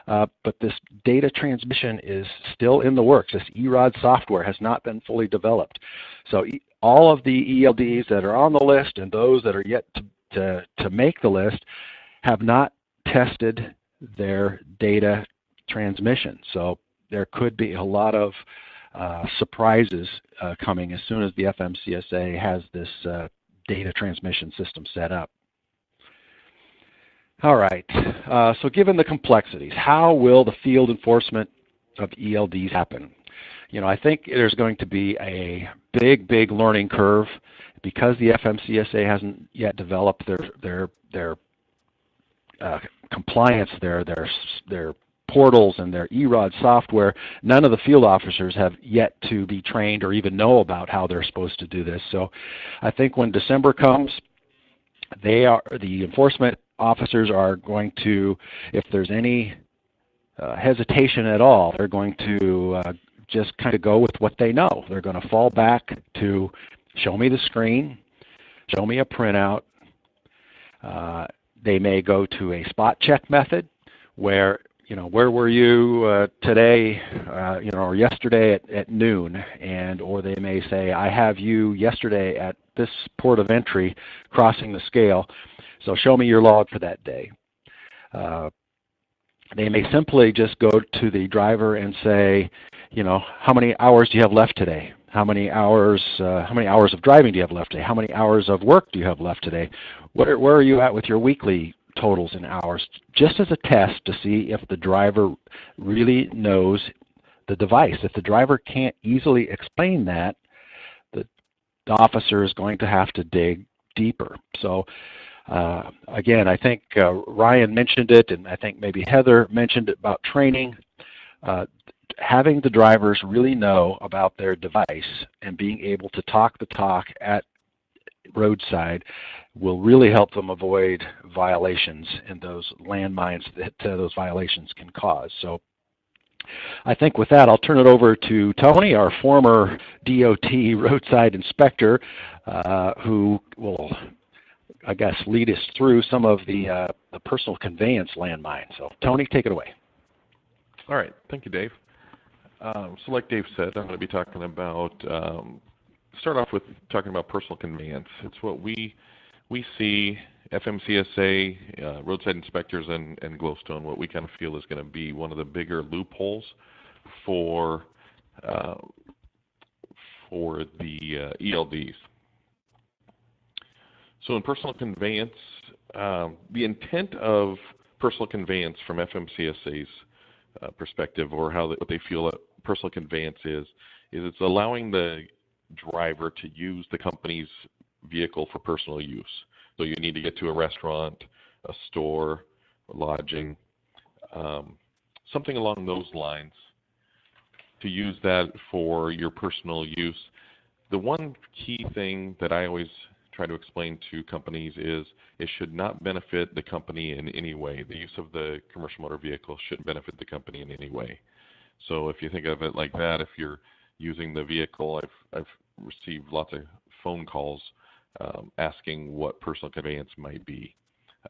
But this data transmission is still in the works. This EROD software has not been fully developed. So all of the ELDs that are on the list and those that are yet to make the list have not tested their data transmission. So there could be a lot of surprises coming as soon as the FMCSA has this data transmission system set up. All right, so given the complexities, how will the field enforcement of ELDs happen? You know, I think there's going to be a big learning curve because the FMCSA hasn't yet developed their compliance, their portals and their EROD software. None of the field officers have yet to be trained or even know about how they're supposed to do this. So I think when December comes, the enforcement officers are going to, if there's any hesitation at all, they're going to just kind of go with what they know. They're going to fall back to show me the screen, show me a printout. They may go to a spot check method where, you know, where were you today, you know, or yesterday at noon, and or they may say, I have you yesterday at this port of entry crossing the scale, so show me your log for that day. They may simply just go to the driver and say, you know, how many hours do you have left today? How many hours of driving do you have left today? How many hours of work do you have left today? Where are you at with your weekly totals in hours? Just as a test to see if the driver really knows the device. If the driver can't easily explain that, the officer is going to have to dig deeper. So again, I think Ryan mentioned it, and I think maybe Heather mentioned it about training. Having the drivers really know about their device and being able to talk the talk at roadside will really help them avoid violations and those landmines that those violations can cause. So I think with that, I'll turn it over to Tony, our former DOT roadside inspector, who will, I guess, lead us through some of the personal conveyance landmine. So Tony, take it away. All right, thank you, Dave. So like Dave said, I'm going to be talking about, start off with talking about personal conveyance. It's what we see, FMCSA, roadside inspectors, and Glowstone, what we kind of feel is going to be one of the bigger loopholes for the ELDs. So in personal conveyance, the intent of personal conveyance from FMCSA's perspective, or what they feel that personal conveyance is it's allowing the driver to use the company's vehicle for personal use. So you need to get to a restaurant, a store, lodging, something along those lines, to use that for your personal use. The one key thing that I always try to explain to companies is it should not benefit the company in any way. The use of the commercial motor vehicle shouldn't benefit the company in any way. So if you think of it like that, if you're using the vehicle, I've received lots of phone calls asking what personal conveyance might be.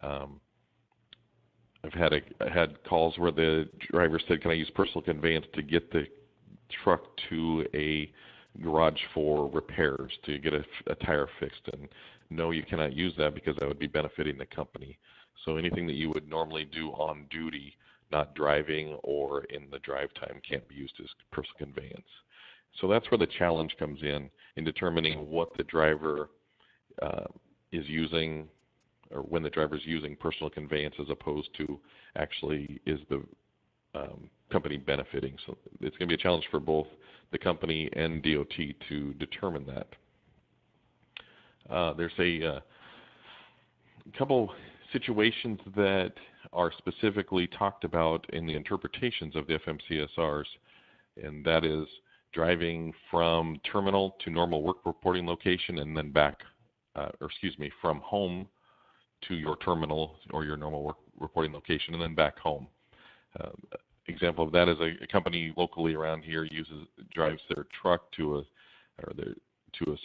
I've had calls where the driver said, can I use personal conveyance to get the truck to a garage for repairs, to get a tire fixed? And no, you cannot use that because that would be benefiting the company. So anything that you would normally do on duty not driving or in the drive time can't be used as personal conveyance. So that's where the challenge comes in determining what the driver is using, or when the driver is using personal conveyance as opposed to actually is the company benefiting. So it's going to be a challenge for both the company and DOT to determine that. There's a couple situations that are specifically talked about in the interpretations of the FMCSRs, and that is driving from terminal to normal work reporting location and then back, from home to your terminal or your normal work reporting location and then back home. Example of that is a company locally around here drives their truck to a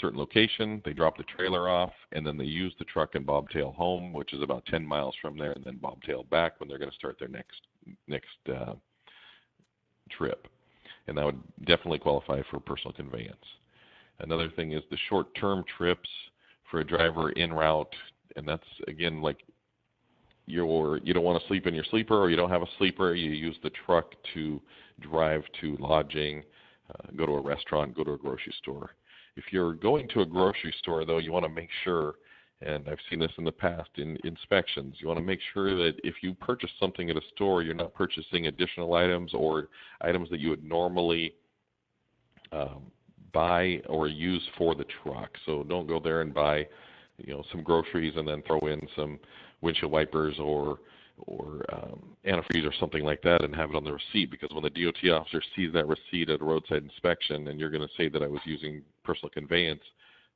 certain location. They drop the trailer off, and then they use the truck and bobtail home, which is about 10 miles from there, and then bobtail back when they're going to start their next trip. And that would definitely qualify for personal conveyance. Another thing is the short-term trips for a driver en route, and that's, again, like you don't want to sleep in your sleeper, or you don't have a sleeper, you use the truck to drive to lodging, go to a restaurant, go to a grocery store. If you're going to a grocery store, though, you want to make sure, and I've seen this in the past in inspections, you want to make sure that if you purchase something at a store, you're not purchasing additional items or items that you would normally buy or use for the truck. So don't go there and buy, some groceries and then throw in some windshield wipers or antifreeze or something like that and have it on the receipt, because when the DOT officer sees that receipt at a roadside inspection and you're going to say that I was using personal conveyance,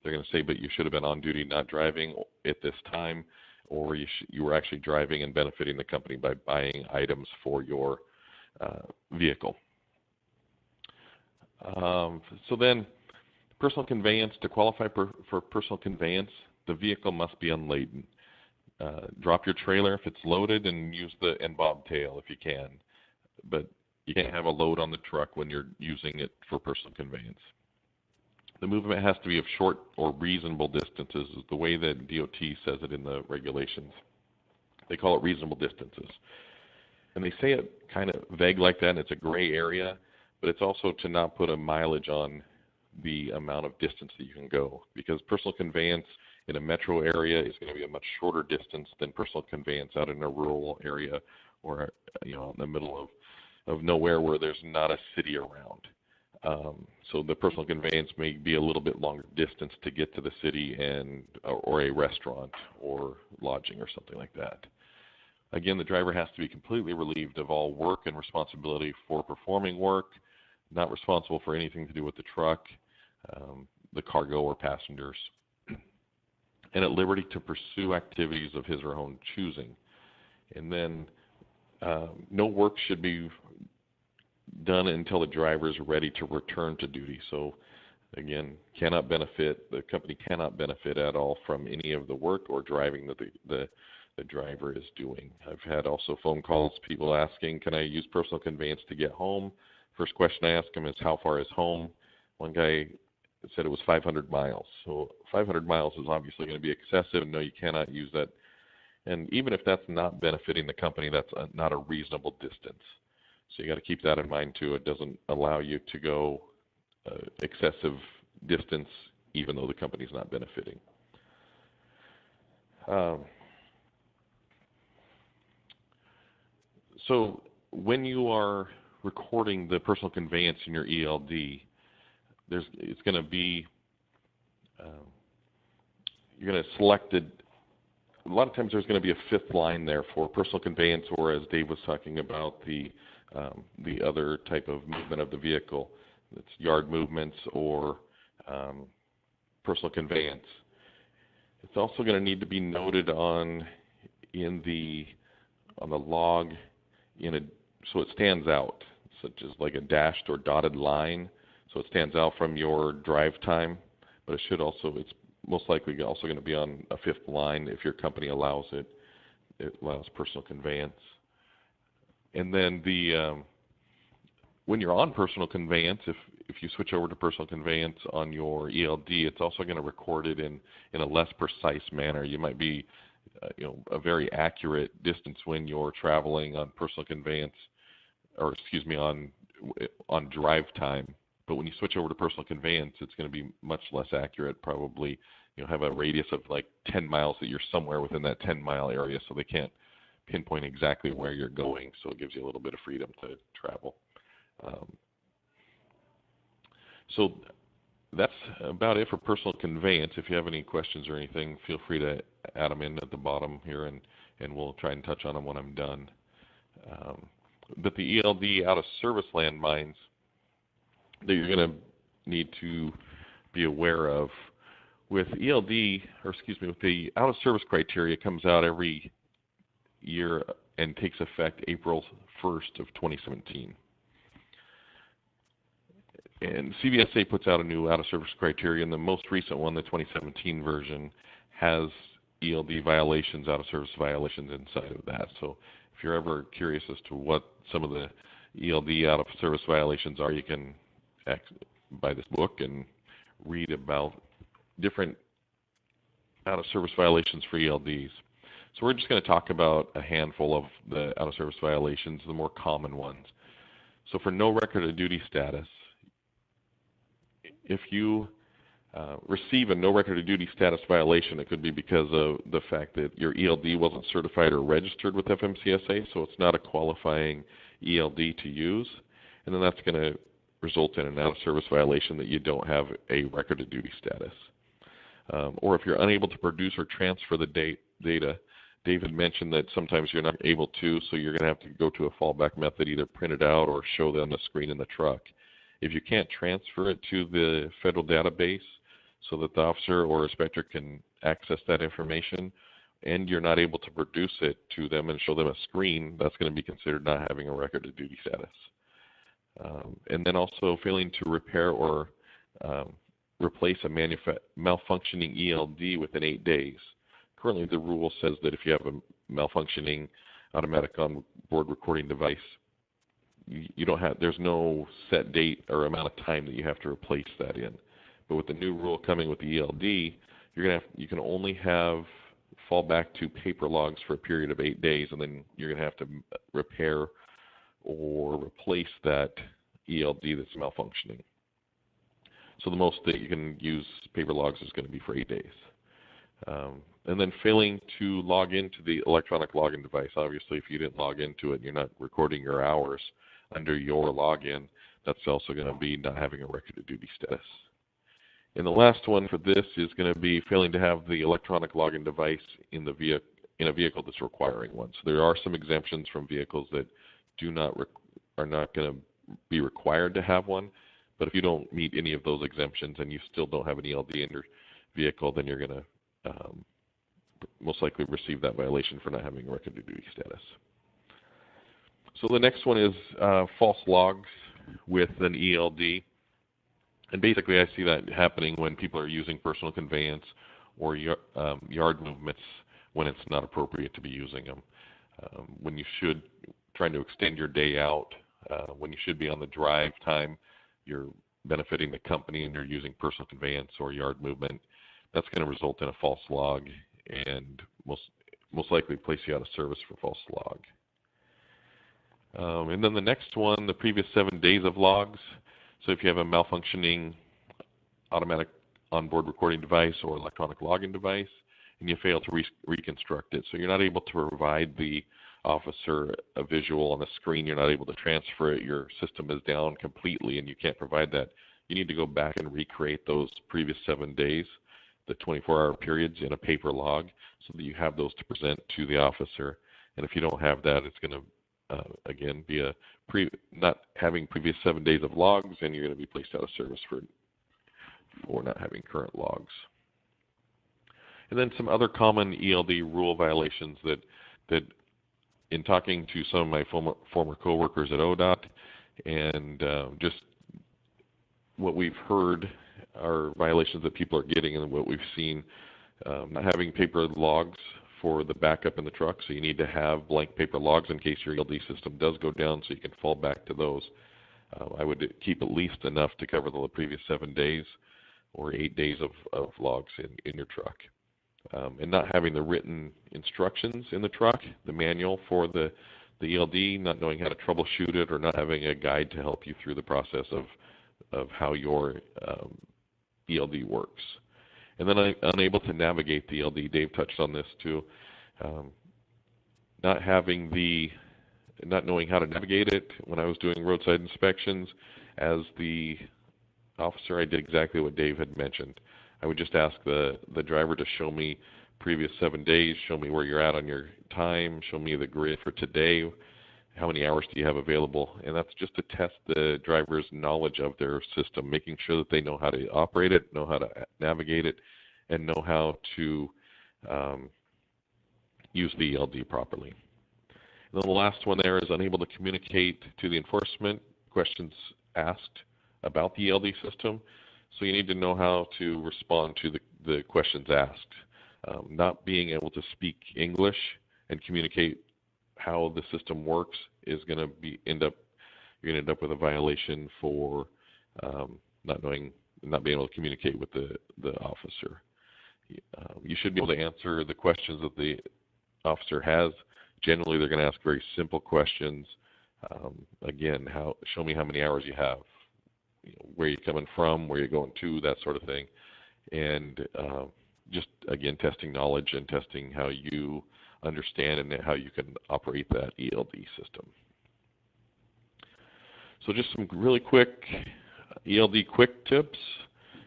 they're going to say, but you should have been on duty not driving at this time, or you were actually driving and benefiting the company by buying items for your vehicle. So then personal conveyance, to qualify for personal conveyance, the vehicle must be unladen. Drop your trailer if it's loaded and use the bobtail if you can, but you can't have a load on the truck when you're using it for personal conveyance. The movement has to be of short or reasonable distances, is the way that DOT says it in the regulations. They call it reasonable distances. And they say it kind of vague like that, and it's a gray area, but it's also to not put a mileage on the amount of distance that you can go, because personal conveyance in a metro area is going to be a much shorter distance than personal conveyance out in a rural area or in the middle of nowhere where there's not a city around. So the personal conveyance may be a little bit longer distance to get to the city or a restaurant or lodging or something like that. Again, the driver has to be completely relieved of all work and responsibility for performing work, not responsible for anything to do with the truck, the cargo or passengers, and at liberty to pursue activities of his or her own choosing. And then no work should be done until the driver is ready to return to duty. So again, the company cannot benefit at all from any of the work or driving that the driver is doing. I've had also phone calls, people asking, can I use personal conveyance to get home? First question I ask them is, how far is home? One guy said it was 500 miles. So 500 miles is obviously going to be excessive, and no, you cannot use that. And even if that's not benefiting the company, that's not a reasonable distance. So you got to keep that in mind too. It doesn't allow you to go excessive distance even though the company's not benefiting. So when you are recording the personal conveyance in your ELD, it's going to be, you're going to select it. A lot of times there's going to be a fifth line there for personal conveyance, or as Dave was talking about, the other type of movement of the vehicle. It's yard movements or personal conveyance. It's also going to need to be noted on the log so it stands out, such as like a dashed or dotted line, so it stands out from your drive time. But it's most likely also going to be on a fifth line if your company allows it. It allows personal conveyance. And then when you're on personal conveyance, if you switch over to personal conveyance on your ELD, it's also going to record it in a less precise manner. You might be a very accurate distance when you're traveling on personal conveyance, or excuse me, on drive time. But when you switch over to personal conveyance, it's going to be much less accurate. Probably, have a radius of like 10 miles that you're somewhere within that 10-mile area, so they can't pinpoint exactly where you're going. So it gives you a little bit of freedom to travel. So that's about it for personal conveyance. If you have any questions or anything, feel free to add them in at the bottom here, and we'll try and touch on them when I'm done. But the ELD out of service landmines that you're going to need to be aware of with ELD, or excuse me, with the out of service criteria, comes out every year and takes effect April 1st of 2017. And CVSA puts out a new out of service criteria, and the most recent one, the 2017 version, has ELD violations, out of service violations inside of that. So if you're ever curious as to what some of the ELD out of service violations are, you can buy this book and read about different out of service violations for ELDs. So we're just going to talk about a handful of the out of service violations, the more common ones. So for no record of duty status, if you receive a no record of duty status violation, it could be because of the fact that your ELD wasn't certified or registered with FMCSA, so it's not a qualifying ELD to use, and then that's going to result in an out of service violation that you don't have a record of duty status. Or if you're unable to produce or transfer the data, David mentioned that sometimes you're not able to, so you're going to have to go to a fallback method, either print it out or show them on the screen in the truck. If you can't transfer it to the federal database so that the officer or inspector can access that information, and you're not able to produce it to them and show them a screen, that's going to be considered not having a record of duty status. And then also failing to repair or replace a malfunctioning ELD within 8 days. Currently, the rule says that if you have a malfunctioning automatic on-board recording device, there's no set date or amount of time that you have to replace that in. But with the new rule coming with the ELD, you can only fall back to paper logs for a period of 8 days, and then you're going to have to repair or replace that ELD that's malfunctioning. So the most that you can use paper logs is going to be for 8 days. And then failing to log into the electronic login device. Obviously, if you didn't log into it and you're not recording your hours under your login, that's also going to be not having a record of duty status. And the last one for this is going to be failing to have the electronic login device in a vehicle that's requiring one. So there are some exemptions from vehicles that are not going to be required to have one. But if you don't meet any of those exemptions and you still don't have an ELD in your vehicle, then you're going to most likely receive that violation for not having a record of duty status. So the next one is false logs with an ELD. And basically I see that happening when people are using personal conveyance or yard movements when it's not appropriate to be using them. When you should, trying to extend your day out, when you should be on the drive time, you're benefiting the company and you're using personal conveyance or yard movement, that's going to result in a false log and most likely place you out of service for false log. And then the next one, the previous 7 days of logs. So if you have a malfunctioning automatic onboard recording device or electronic login device and you fail to reconstruct it, so you're not able to provide the officer a visual on the screen, you're not able to transfer it, your system is down completely and you can't provide that, you need to go back and recreate those previous 7 days, the 24-hour periods, in a paper log so that you have those to present to the officer. And if you don't have that, it's going to again be not having previous 7 days of logs, and you're going to be placed out of service for not having current logs. And then some other common ELD rule violations that in talking to some of my former coworkers at ODOT and just what we've heard are violations that people are getting and what we've seen, not having paper logs for the backup in the truck, so you need to have blank paper logs in case your ELD system does go down so you can fall back to those. I would keep at least enough to cover the previous 7 days or 8 days of logs in your truck. and not having the written instructions in the truck, the manual for the ELD, not knowing how to troubleshoot it, or not having a guide to help you through the process of how your ELD works. And then unable to navigate the ELD. Dave touched on this too. Not knowing how to navigate it. When I was doing roadside inspections, as the officer, I did exactly what Dave had mentioned. I would just ask the driver to show me previous 7 days, show me where you're at on your time, show me the grid for today, how many hours do you have available, and that's just to test the driver's knowledge of their system, making sure that they know how to operate it, know how to navigate it, and know how to use the ELD properly. And then the last one there is unable to communicate to the enforcement questions asked about the ELD system. So you need to know how to respond to the questions asked. Not being able to speak English and communicate how the system works is going to end up with a violation for not being able to communicate with the officer. You should be able to answer the questions that the officer has. Generally, they're going to ask very simple questions. Again, show me how many hours you have, where you're coming from, where you're going to, that sort of thing. And just, again, testing knowledge and testing how you understand and how you can operate that ELD system. So just some really quick ELD quick tips.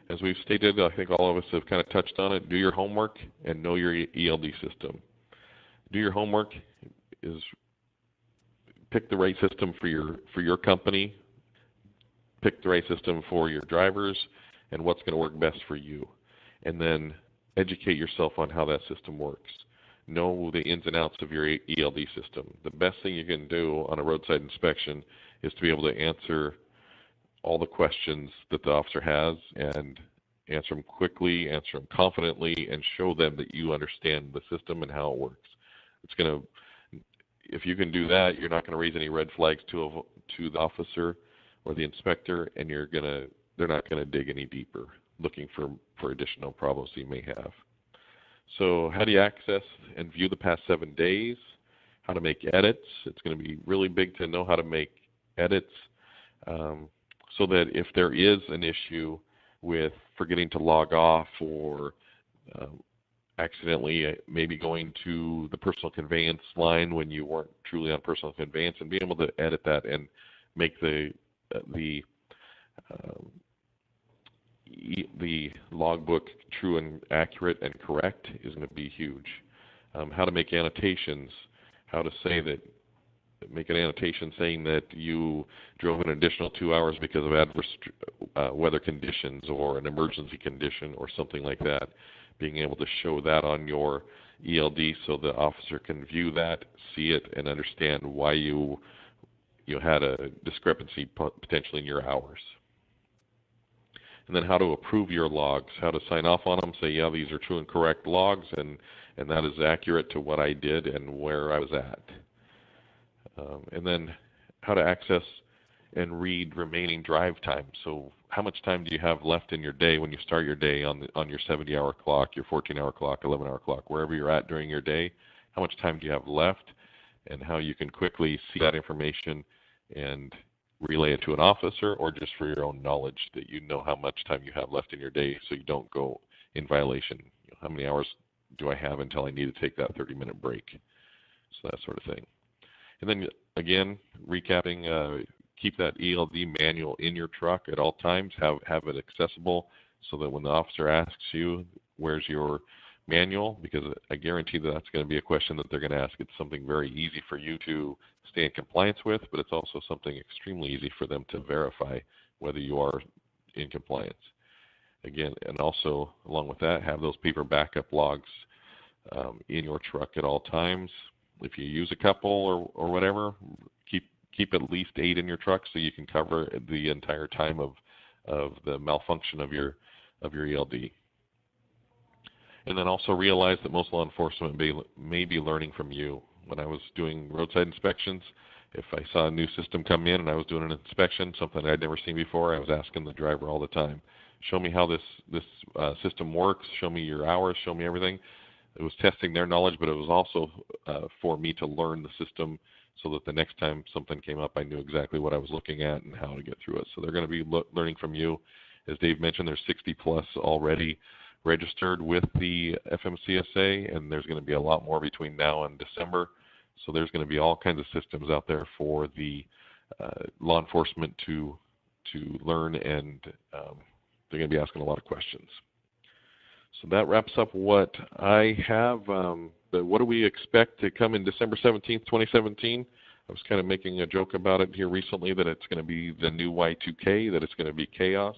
As we've stated, I think all of us have kind of touched on it. Do your homework and know your ELD system. Do your homework is pick the right system for your company, pick the right system for your drivers, and what's going to work best for you. And then educate yourself on how that system works. Know the ins and outs of your ELD system. The best thing you can do on a roadside inspection is to be able to answer all the questions that the officer has and answer them quickly, answer them confidently, and show them that you understand the system and how it works. If you can do that, you're not going to raise any red flags to the officer or the inspector, and they're not going to dig any deeper looking for additional problems you may have. So how do you access and view the past 7 days? How to make edits. It's going to be really big to know how to make edits so that if there is an issue with forgetting to log off or accidentally maybe going to the personal conveyance line when you weren't truly on personal conveyance, and being able to edit that and make the logbook true and accurate and correct is going to be huge. How to make annotations, how to make an annotation saying that you drove an additional 2 hours because of adverse weather conditions or an emergency condition or something like that. Being able to show that on your ELD so the officer can view that, see it, and understand why you had a discrepancy potentially in your hours. And then how to approve your logs, how to sign off on them, say, yeah, these are true and correct logs, and that is accurate to what I did and where I was at. And then how to access and read remaining drive time. So how much time do you have left in your day when you start your day on your 70-hour clock, your 14-hour clock, 11-hour clock, wherever you're at during your day? How much time do you have left, and how you can quickly see that information and relay it to an officer, or just for your own knowledge that you know how much time you have left in your day so you don't go in violation. How many hours do I have until I need to take that 30-minute break? So that sort of thing. And then again, recapping, keep that ELD manual in your truck at all times. Have it accessible so that when the officer asks you, where's your manual? Because I guarantee that's going to be a question that they're going to ask. It's something very easy for you to stay in compliance with, but it's also something extremely easy for them to verify whether you are in compliance. Again, and also along with that, have those paper backup logs in your truck at all times. If you use a couple or whatever, keep at least 8 in your truck so you can cover the entire time of the malfunction of your ELD. And then also realize that most law enforcement may be learning from you. When I was doing roadside inspections, if I saw a new system come in and I was doing an inspection, something I'd never seen before, I was asking the driver all the time, show me how this system works, show me your hours, show me everything. it was testing their knowledge, but it was also for me to learn the system so that the next time something came up, I knew exactly what I was looking at and how to get through it. So they're going to be learning from you. As Dave mentioned, there's 60 plus already registered with the FMCSA, and there's going to be a lot more between now and December. So there's going to be all kinds of systems out there for the law enforcement to learn, and they're going to be asking a lot of questions. So that wraps up what I have. But what do we expect to come in December 17th, 2017? I was kind of making a joke about it here recently that it's going to be the new Y2K, that it's going to be chaos.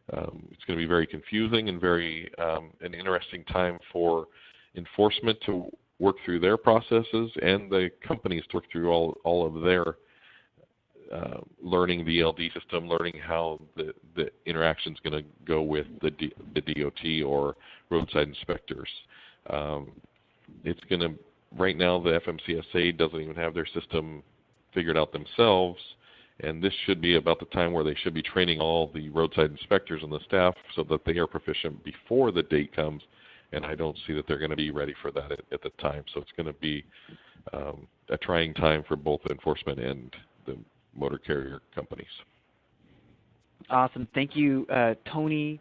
It's going to be very confusing and very an interesting time for enforcement to work through their processes and the companies to work through all of their learning the ELD system, learning how the interaction is going to go with the DOT or roadside inspectors. It's going to, right now the FMCSA doesn't even have their system figured out themselves, and this should be about the time where they should be training all the roadside inspectors and the staff so that they are proficient before the date comes, and I don't see that they're going to be ready for that at the time. So it's going to be a trying time for both enforcement and the motor carrier companies. Awesome. Thank you, Tony,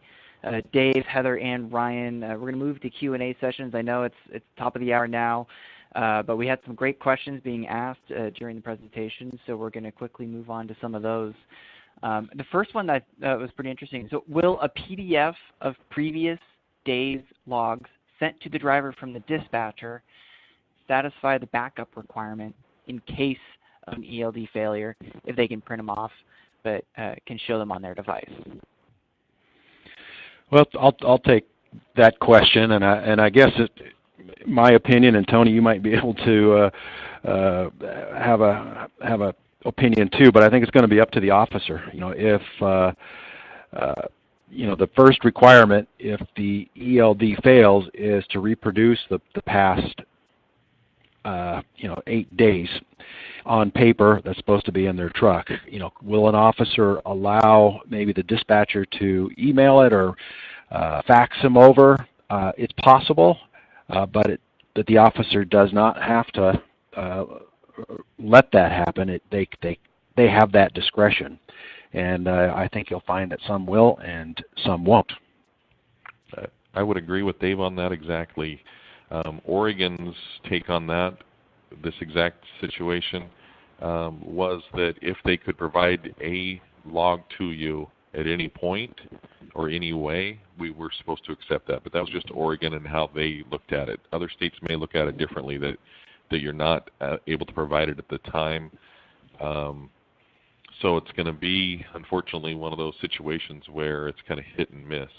Dave, Heather, and Ryan. We're going to move to Q&A sessions. I know it's top of the hour now, but we had some great questions being asked during the presentation, so we're going to quickly move on to some of those. The first one that was pretty interesting. So will a PDF of previous days' logs sent to the driver from the dispatcher satisfy the backup requirement in case of an ELD failure if they can print them off but can show them on their device? Well, I'll take that question, and I guess my opinion, and Tony, you might be able to have a opinion too, but I think it's going to be up to the officer. If the first requirement, if the ELD fails, is to reproduce the past 8 days on paper that's supposed to be in their truck. Will an officer allow maybe the dispatcher to email it or fax them over? It's possible, but the officer does not have to let that happen. They have that discretion, and I think you'll find that some will and some won't. I would agree with Dave on that exactly. Oregon's take on that, this exact situation, was that if they could provide a log to you at any point or any way, we were supposed to accept that. But that was just Oregon and how they looked at it. Other states may look at it differently, that you're not able to provide it at the time. So it's going to be, unfortunately, one of those situations where it's kind of hit and miss.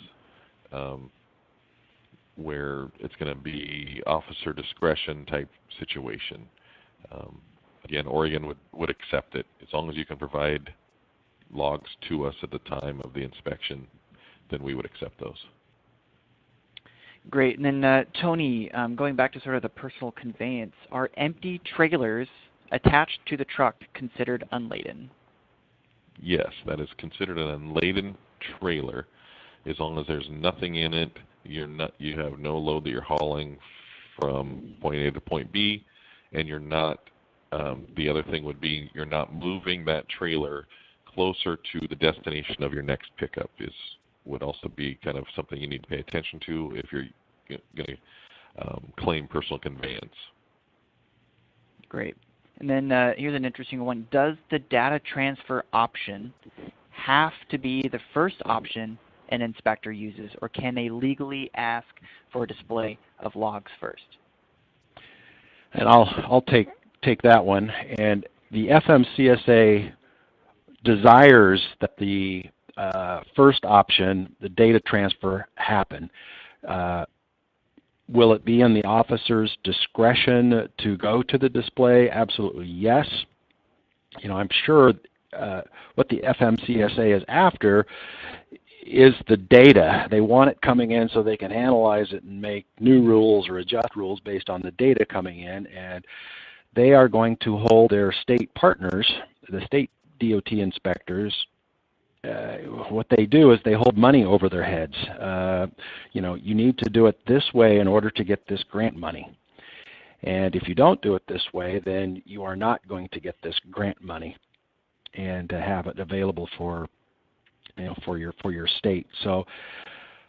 Where it's going to be officer discretion type situation. Again, Oregon would accept it. As long as you can provide logs to us at the time of the inspection, then we would accept those. Great. And then Tony, going back to sort of the personal conveyance, are empty trailers attached to the truck considered unladen? Yes, that is considered an unladen trailer as long as there's nothing in it. You have no load that you're hauling from point A to point B, and you're not. The other thing would be you're not moving that trailer closer to the destination of your next pickup. Would also be kind of something you need to pay attention to if you're going to claim personal conveyance. Great. And then here's an interesting one. Does the data transfer option have to be the first option an inspector uses, or can they legally ask for a display of logs first? And I'll take that one. And the FMCSA desires that the first option, the data transfer, happen. Will it be in the officer's discretion to go to the display? Absolutely yes. I'm sure what the FMCSA is after is the data. They want it coming in so they can analyze it and make new rules or adjust rules based on the data coming in, and they are going to hold their state partners, the state DOT inspectors, what they do is they hold money over their heads. You need to do it this way in order to get this grant money. And if you don't do it this way, then you are not going to get this grant money and have it available for your state. So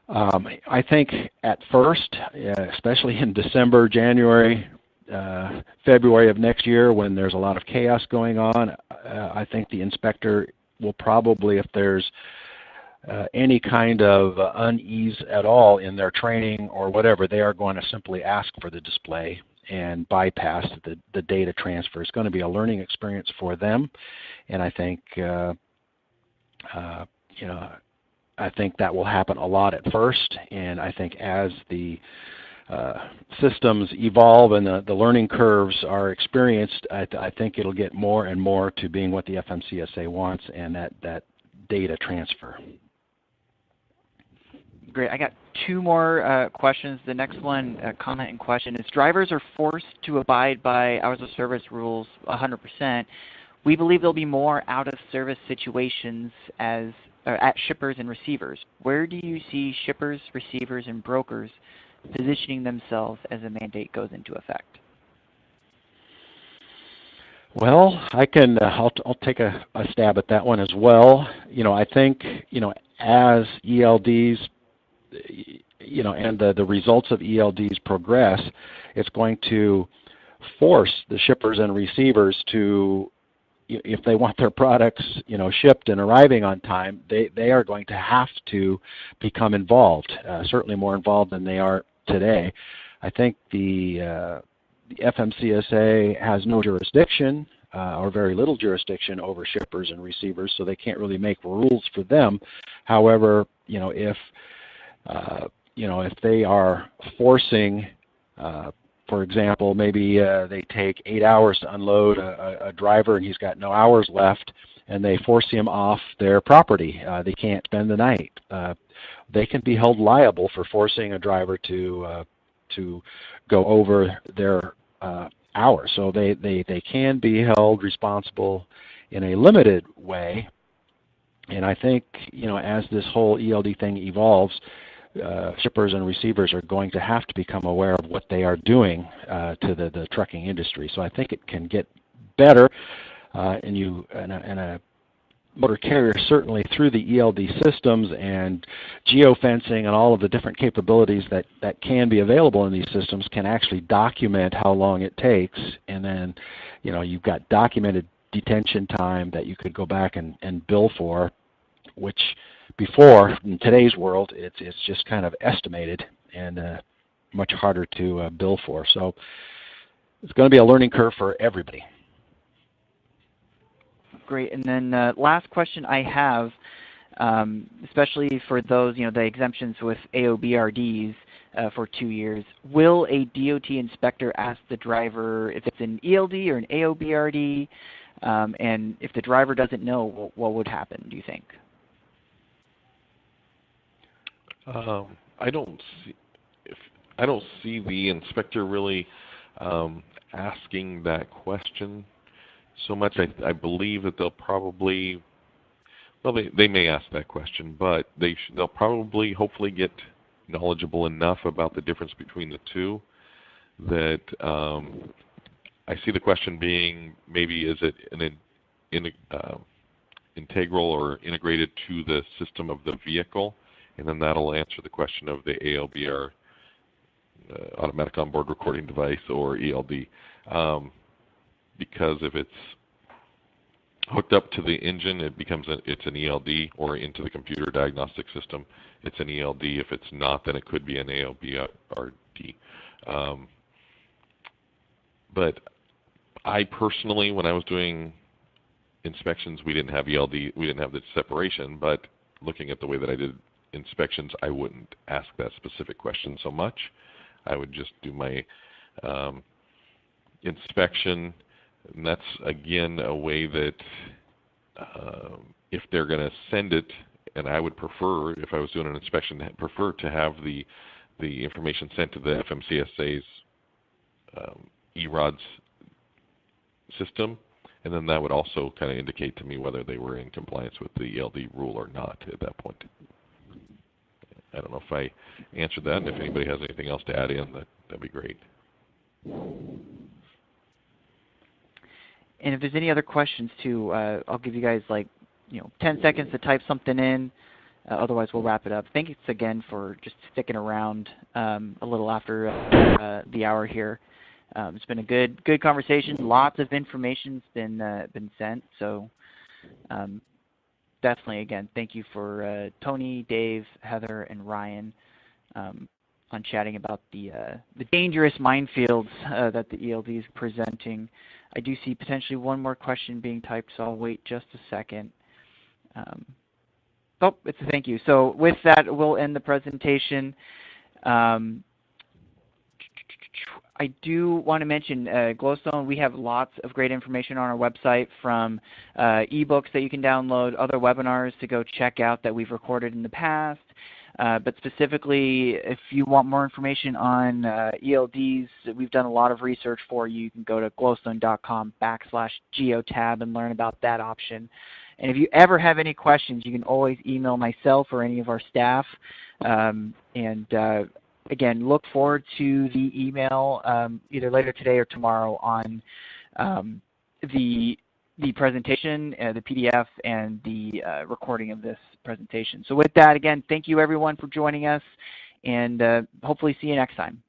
I think at first, especially in December, January, February of next year, when there's a lot of chaos going on, I think the inspector will probably, if there's any kind of unease at all in their training or whatever, they are going to simply ask for the display and bypass the data transfer. It's going to be a learning experience for them, and I think I think that will happen a lot at first, and I think as the systems evolve and the learning curves are experienced, I think it'll get more and more to being what the FMCSA wants, and that data transfer. Great. I got two more questions. The next one, comment and question, is drivers are forced to abide by hours of service rules 100%. We believe there'll be more out-of-service situations at shippers and receivers. Where do you see shippers, receivers, and brokers positioning themselves as the mandate goes into effect? Well, I'll take a stab at that one as well. I think as ELDs and the results of ELDs progress, it's going to force the shippers and receivers to, if they want their products shipped and arriving on time, they are going to have to become involved, certainly more involved than they are today. I think the FMCSA has no jurisdiction or very little jurisdiction over shippers and receivers, so they can't really make rules for them. However, if they are forcing, for example, maybe they take 8 hours to unload a driver and he's got no hours left, and they force him off their property. They can't spend the night. They can be held liable for forcing a driver to go over their hours. So they can be held responsible in a limited way. And I think as this whole ELD thing evolves, shippers and receivers are going to have to become aware of what they are doing to the trucking industry. So I think it can get better, and a motor carrier, certainly through the ELD systems and geofencing and all of the different capabilities that can be available in these systems, can actually document how long it takes, and then you've got documented detention time that you could go back and bill for, which before, in today's world, it's just kind of estimated and much harder to bill for. So it's going to be a learning curve for everybody. Great. And then last question I have, especially for those, the exemptions with AOBRDs for 2 years, will a DOT inspector ask the driver if it's an ELD or an AOBRD? And if the driver doesn't know, what would happen, do you think? I don't see the inspector really asking that question so much. I believe that they'll probably, they may ask that question, but they'll probably hopefully get knowledgeable enough about the difference between the two that I see the question being, maybe is it an integral or integrated to the system of the vehicle? And then that'll answer the question of the ALBR, automatic onboard recording device, or ELD. Because if it's hooked up to the engine, it's an ELD, or into the computer diagnostic system, it's an ELD. If it's not, then it could be an AOBRD. But I personally, when I was doing inspections, we didn't have ELD, we didn't have the separation, but looking at the way that I did inspections, I wouldn't ask that specific question so much. I would just do my inspection, and that's again a way that if they're going to send it, and I would prefer, if I was doing an inspection, prefer to have the information sent to the FMCSA's ERODS system, And then that would also kind of indicate to me whether they were in compliance with the ELD rule or not at that point. I don't know if I answered that, and if anybody has anything else to add in, that'd be great. And if there's any other questions too, I'll give you guys 10 seconds to type something in. Otherwise, we'll wrap it up. Thanks again for just sticking around a little after the hour here. It's been a good conversation. Lots of information's been sent. So definitely, again, thank you for Tony, Dave, Heather, and Ryan on chatting about the dangerous minefields that the ELD is presenting. I do see potentially one more question being typed, so I'll wait just a second. Oh, it's a thank you. So with that, we'll end the presentation. I do want to mention Glowstone. We have lots of great information on our website, from ebooks that you can download, other webinars to go check out that we've recorded in the past. But specifically, if you want more information on ELDs, we've done a lot of research for you. You can go to glowstone.com/geotab and learn about that option. And if you ever have any questions, you can always email myself or any of our staff. Again, look forward to the email either later today or tomorrow on the presentation, the PDF, and the recording of this presentation. So with that, again, thank you everyone for joining us, and hopefully see you next time.